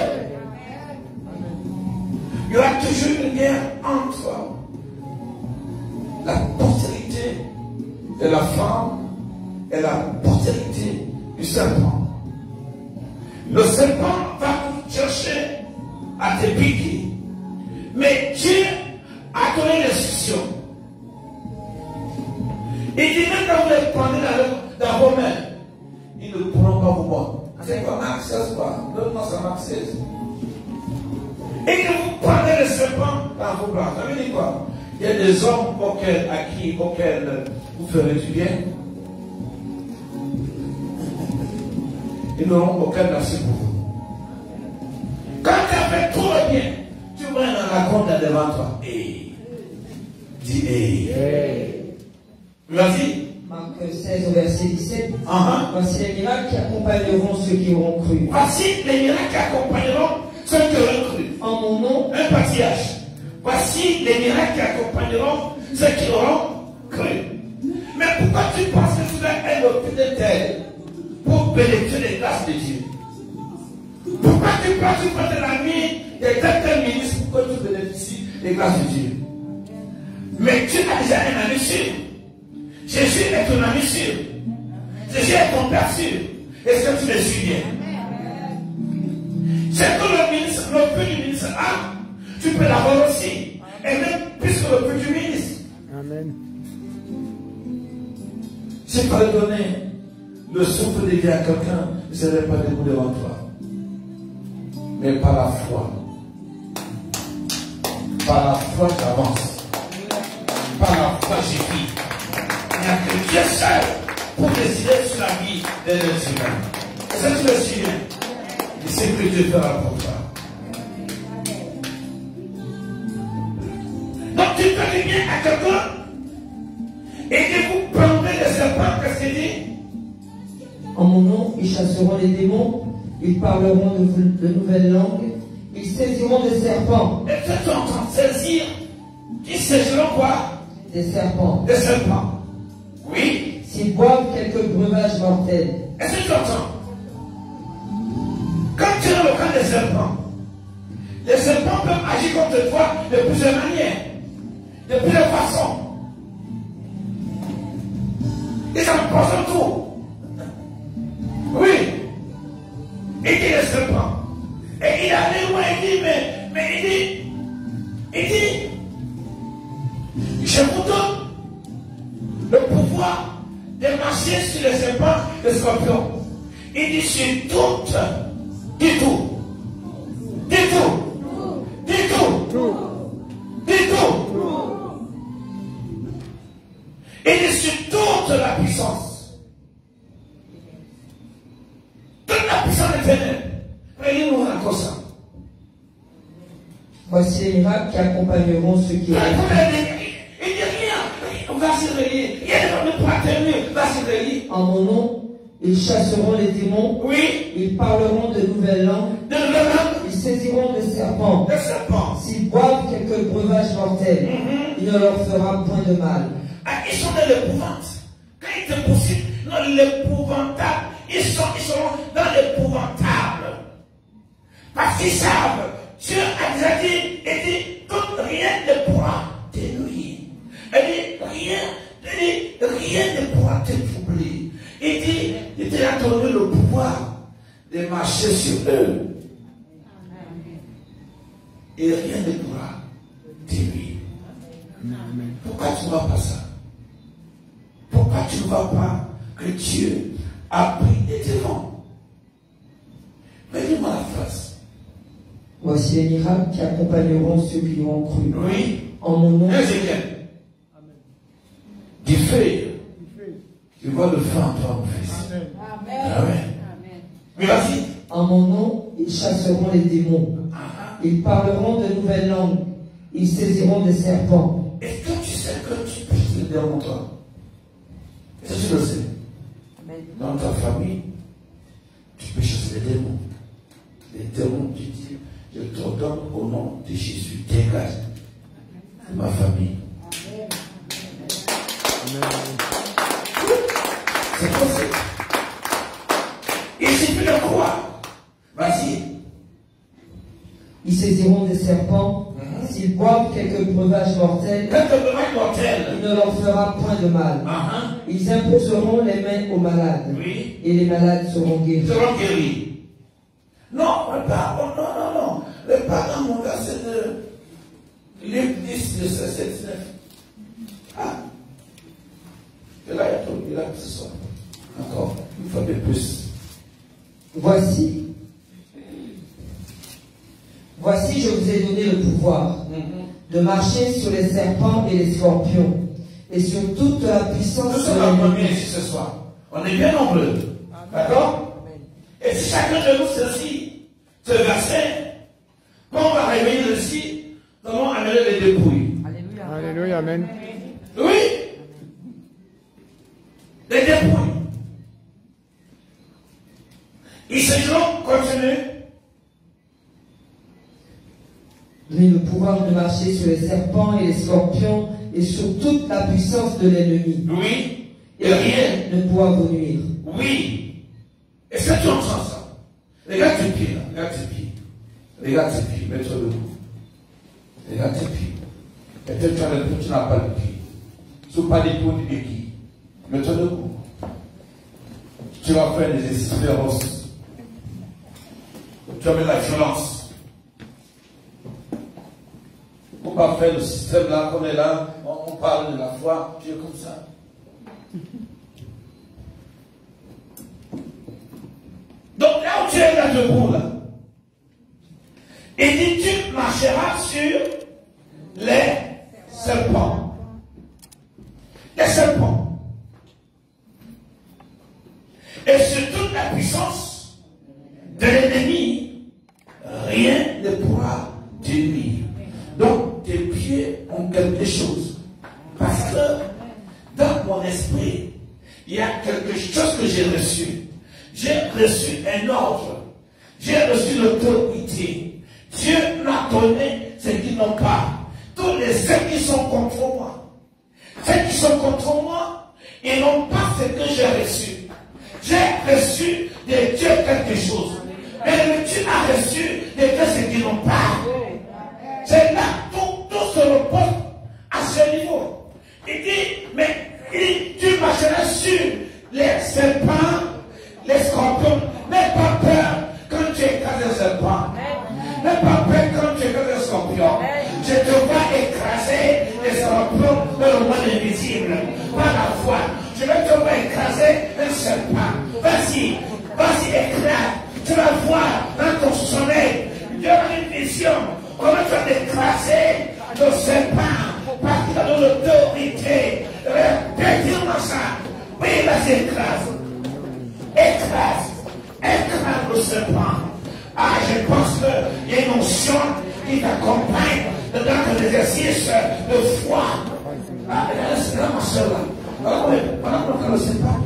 Il y aura toujours une guerre entre la postérité de la femme et la postérité du serpent. Le serpent va chercher à te piquer. Mais Dieu a donné l'instruction. Il dit même quand vous les prenez dans vos mains, ils ne pourront pas vous voir. C'est quoi Marc 16 quoi? Donne-moi ça Marc 16. Et que vous prenez le serpent dans vos bras. Ça veut dire quoi? Il y a des hommes auxquels vous ferez du bien. Ils n'auront aucun merci pour vous. Quand tu as fait trop le bien, tu vois un raconte devant toi. Hey. Dis hey. Vas-y. Marc 16 au verset 17. Voici les miracles qui accompagneront ceux qui auront cru. Voici les miracles qui accompagneront ceux qui auront cru. En mon nom, un pâtillage. Voici les miracles qui accompagneront ceux qui auront cru. Mais pourquoi tu penses que tu dois être le plus de terre pour bénéficier des grâces de Dieu? Pourquoi tu penses que tu prends de la vie de tel ministre pour que tu bénéficies des grâces de Dieu? Mais tu as déjà un ami sûr. Jésus est ton ami sûr. Jésus est ton père sûr. Est-ce que tu le suis bien? C'est que le ministre, le peu du ministre a, tu peux l'avoir aussi. Et même plus que le peu du ministre. Amen. Si tu peux donner le souffle de vie à quelqu'un, il ne serait pas debout devant toi. Mais par la foi. Par la foi, j'avance. Par la foi, j'écris. Il n'y a que Dieu seul pour décider sur la vie des êtres humains. Est-ce que tu le suis bien? Et c'est que Dieu fera pour toi. Donc tu fais du bien à quelqu'un et que vous prendrez les serpents que qu'il dit? En mon nom, ils chasseront les démons, ils parleront de nouvelles langues, ils saisiront des serpents. Et que tu entends saisir? Ils saisiront quoi? Des serpents. Des serpents. Oui. S'ils boivent quelques breuvages mortels. Est-ce que tu entends? Quand tu es dans le camp des serpents, les serpents peuvent agir contre toi de plusieurs manières, de plusieurs façons. Ils empoisonnent tout. Oui. Il dit les serpents. Et il allait loin, il dit, mais il dit, je vous donne le pouvoir de marcher sur les serpents, les scorpions. Il dit sur toutes, dis tout, dis tout, dis tout, dis tout. Il dit sur toute la puissance. Toute la puissance des ténèbres. Regardez-nous encore ça. Voici les miracles qui accompagneront ceux qui Il dit rien. On va se réveiller. Il y a des pas tenus. Va se réveiller. En mon nom, ils chasseront les démons. Oui. Ils parleront de nouvelles langues. De nouvelles langues. Ils saisiront des serpents. Des serpents. S'ils boivent quelques breuvages mortels, il ne leur fera point de mal. Ah, ils sont dans l'épouvante. Quand ils te poursuivent dans l'épouvantable, ils seront dans l'épouvantable. Parce qu'ils savent, Dieu a déjà dit, il dit, rien ne pourra te nuire. Il dit, rien ne pourra te troubler. Il dit, il t'a donné le pouvoir de marcher sur eux. Et rien ne pourra te nuire. Pourquoi tu ne vois pas ça? Pourquoi tu ne vois pas que Dieu a pris des devants? Mais dis-moi la face. Voici les miracles qui accompagneront ceux qui ont cru. Oui. En mon nom. Ézéchiel. Du feu. Tu vois le feu en toi, mon fils. Amen. Amen. Mais vas-y. En mon nom, ils chasseront les démons. Ils parleront de nouvelles langues. Ils saisiront des serpents. Est-ce que tu sais que tu peux le démon en toi? Est-ce que tu le sais? Dans ta famille, tu peux chasser les démons. Les démons, tu dis, je te donne au nom de Jésus. Dégage de ma famille. C'est possible. Il suffit de croire. Vas-y. Ils saisiront des serpents. S'ils boivent quelques breuvages mortels, il ne leur fera point de mal. Ils imposeront les mains aux malades. Oui. Et les malades seront guéris. Seront guéris. Non, non. Le pardon, mon gars, c'est de Luc 10, 17, 19. Ah. Et là, il y a tout ce soir. Encore, une fois de plus. Voici, je vous ai donné le pouvoir de marcher sur les serpents et les scorpions et sur toute la puissance Nous sommes en premier ici ce soir. On est bien nombreux. D'accord? Et si chacun de nous saisit ce verset, quand on va réveiller le ci, nous allons amener les dépouilles. Alléluia, amen. Oui. Les dépouilles. Ils se diront, continuez. Donner le pouvoir de marcher sur les serpents et les scorpions et sur toute la puissance de l'ennemi. Oui. Et rien ne pourra vous nuire. Oui. Est-ce que tu entends ça? Regarde tes pieds là. Regarde tes pieds. Regarde tes pieds. Mets-toi debout. Regarde tes pieds. Peut-être tu n'as pas le pied. Ce ne sont pas des peaux de aiguilles. Mets-toi debout. Tu vas faire des exercices féroces. Tu vas mettre la violence. On va faire le système là, qu'on est là, on parle de la foi, tu es comme ça. Donc là où tu es là debout là, il dit tu marcheras sur les serpents. Les serpents. Et sur toute la puissance de l'ennemi, rien ne pourra te nuire. Donc, tes pieds quelque chose. Parce que dans mon esprit, il y a quelque j'ai reçu? J'ai reçu un ordre. J'ai reçu l'autorité. Dieu m'a donné ce qu'ils n'ont pas. Tous ceux qui sont contre moi. Ceux qui sont contre moi, ils n'ont pas ce que j'ai reçu. J'ai reçu de Dieu quelque chose. Mais tu as reçu de Dieu ce qu'ils n'ont pas. C'est là tout se repose à ce niveau. Il dit, mais tu marcheras sur les serpents, les scorpions. N'aie pas peur quand tu écrases les serpents. N'aie pas peur quand tu écrases les scorpions. Je te vois écraser les scorpions dans le monde invisible. Par la foi, je vais te voir écraser un serpent. Vas-y, écrase. Tu vas voir dans ton sommeil. Dieu a une vision. Comment tu vas écraser le serpent parce qu'il a de l'autorité. Répète-moi ça. Oui, vas-y, écrase. Écrase le serpent. Ah, je pense qu'il y a une onction qui t'accompagne dans ton exercice de foi. Ah, c'est là, ma soeur. Ah oui, voilà pourquoi le serpent.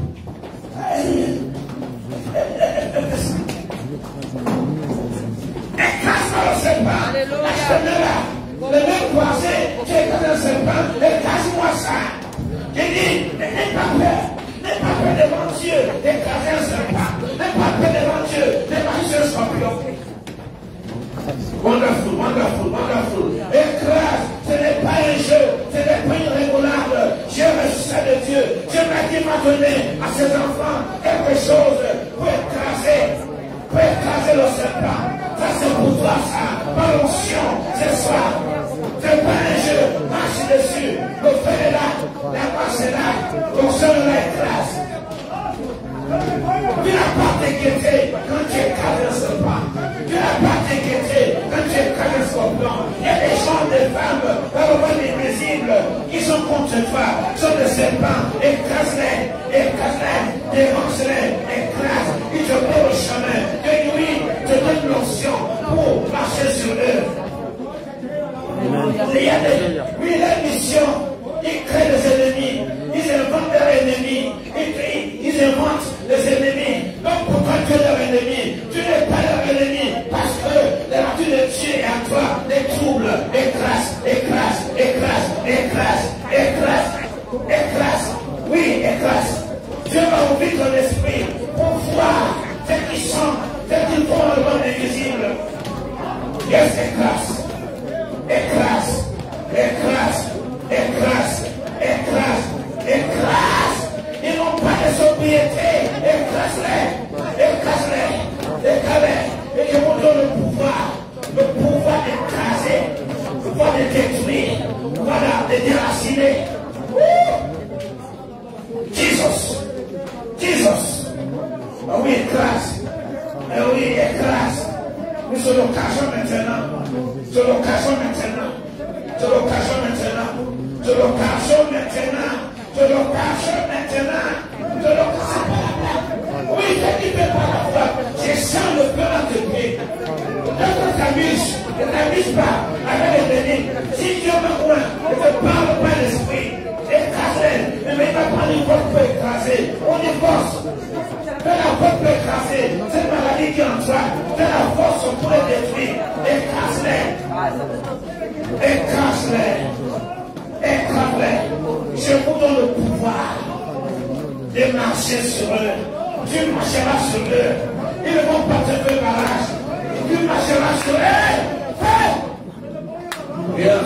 Écrase-moi le serpent. Alléluia. Le même croisé, tu écrases le serpent, écrase-moi ça. J'ai dit, n'aie pas peur. N'aie pas peur devant Dieu d'écraser un serpent. N'aie pas peur devant Dieu d'écraser un scorpion. Wonderful, wonderful, wonderful. Écrase, ce n'est pas un jeu, ce n'est pas une rigolade. J'ai reçu ça de Dieu. Dieu m'a donné à ses enfants quelque chose pour écraser le serpent. Ça c'est pour toi ça. Par l'onction, ce soir. C'est pas un jeu, marche dessus. Le feu est là, la masse est là, l'onction est là, écrase. Tu n'as pas t'inquiéter quand tu écrases le serpent. Tu n'as pas t'inquiéter quand tu écrases le scorpion. Il y a des gens, des femmes, dans le monde invisible, qui sont contre toi, sont des serpents. Écrase-les, dévance-les, écrase. Ils te mettent au chemin. Que lui te donne l'onction pour marcher sur eux. Il y a la mission. Ils créent des ennemis. Ils inventent leurs ennemis. Ils inventent les ennemis. Donc pourquoi tu es leur ennemi? Tu n'es pas leur ennemi. Parce que la nature de Dieu est à toi. Les troubles. Écrase. Oui, écrase. Dieu va ouvrir ton esprit pour voir ce qui sont, ce qui font dans le monde invisible. Yes, écrase. Ils n'ont pas de sobriété. Écrase-les. Et je vous donne le pouvoir d'écraser, le pouvoir de détruire, voilà, de déraciner. Jesus. Ah oui, écrase. Mais c'est l'occasion maintenant. Oui, je ne fais pas la foi. Je sens le peur à te pied. Quand tu t'amuses pas avec les ennemis. Si Dieu me voit, ne te parle pas l'esprit. Écrase-les. Ne mets pas prendre une porte pour écraser. On y force. Fais la porte pour écraser. Cette maladie qui est en toi. Fais la force pour les détruire. Écrase-les. Je vous donne le pouvoir de marcher sur eux. Tu marcheras sur eux. Ils ne vont pas te faire barrage. Tu marcheras sur eux. Il y a un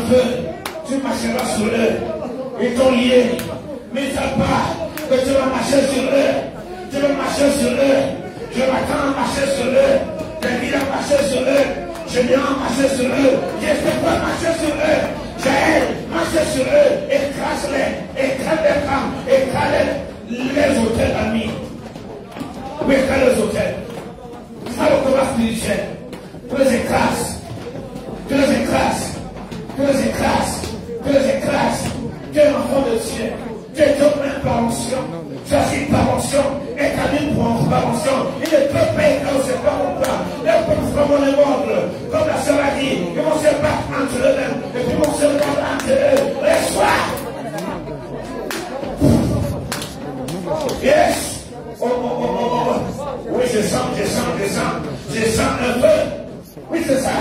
feu. Tu marcheras sur eux. Ils t'ont lié. Mais ça pas que tu vas marcher sur eux. Je m'attends à marcher sur eux. David a marché sur eux. Gédéon a marché sur eux. J'espère pas marcher sur eux. Jaël marche sur eux. Écrase les femmes. Écrase les hôtels amis. Oui, écrase les hôtels. Ça le combat spirituel. Tu les écrases. Tu es un enfant de Dieu. Tu es domaine par onction. Tu as une par onction. Et ta vie pour par onction. Il ne peut pas être au serpent ou pas. Les peuples seront les mondes. Comme la sœur a dit, ils vont se battre entre eux-mêmes. Et puis ils vont se battre entre eux. Reçois. Yes. Oh, oh, oh, oh, oh. Oui, je sens un feu. Oui, c'est ça.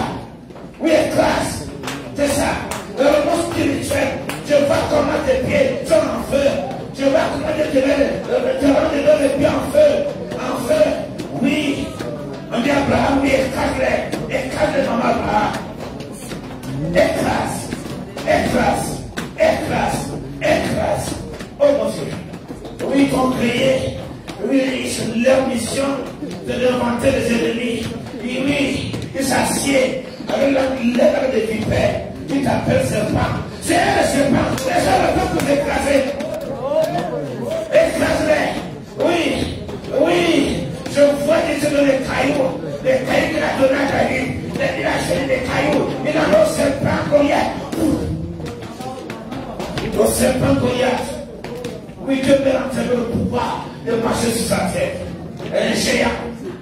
Oui, classe. C'est ça. Le monde spirituel. Je vois comment tes pieds sont en feu. Je vois comment te rendre les pieds en feu. En feu. Oui. On dit Abraham, oui, écrase-les. Écrase-les dans ma bras. Écrase. Écrase. Écrase. Écrase. Oh mon Dieu. Oui, ils ont créé. Oui, leur mission de inventer les ennemis. Et oui, ils s'assiedent avec la lèvre de vipère. Ils t'appellent serpent. C'est un serpent. Les gens ne peuvent plus écraser. Écrase-les. Oui, oui. Je vois des gens dans les cailloux. Les cailloux qu'il a donné à David. Il a acheté des cailloux. Il a un serpent Goliath. Le serpent Goliath. Oui, Dieu m'a entraîné le pouvoir de marcher sur sa tête. Un géant,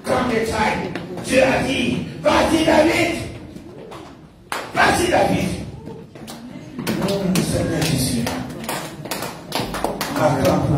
comme des tailles. Dieu a dit, vas-y David. Vas-y David. Oh, Seigneur Jésus. Acclame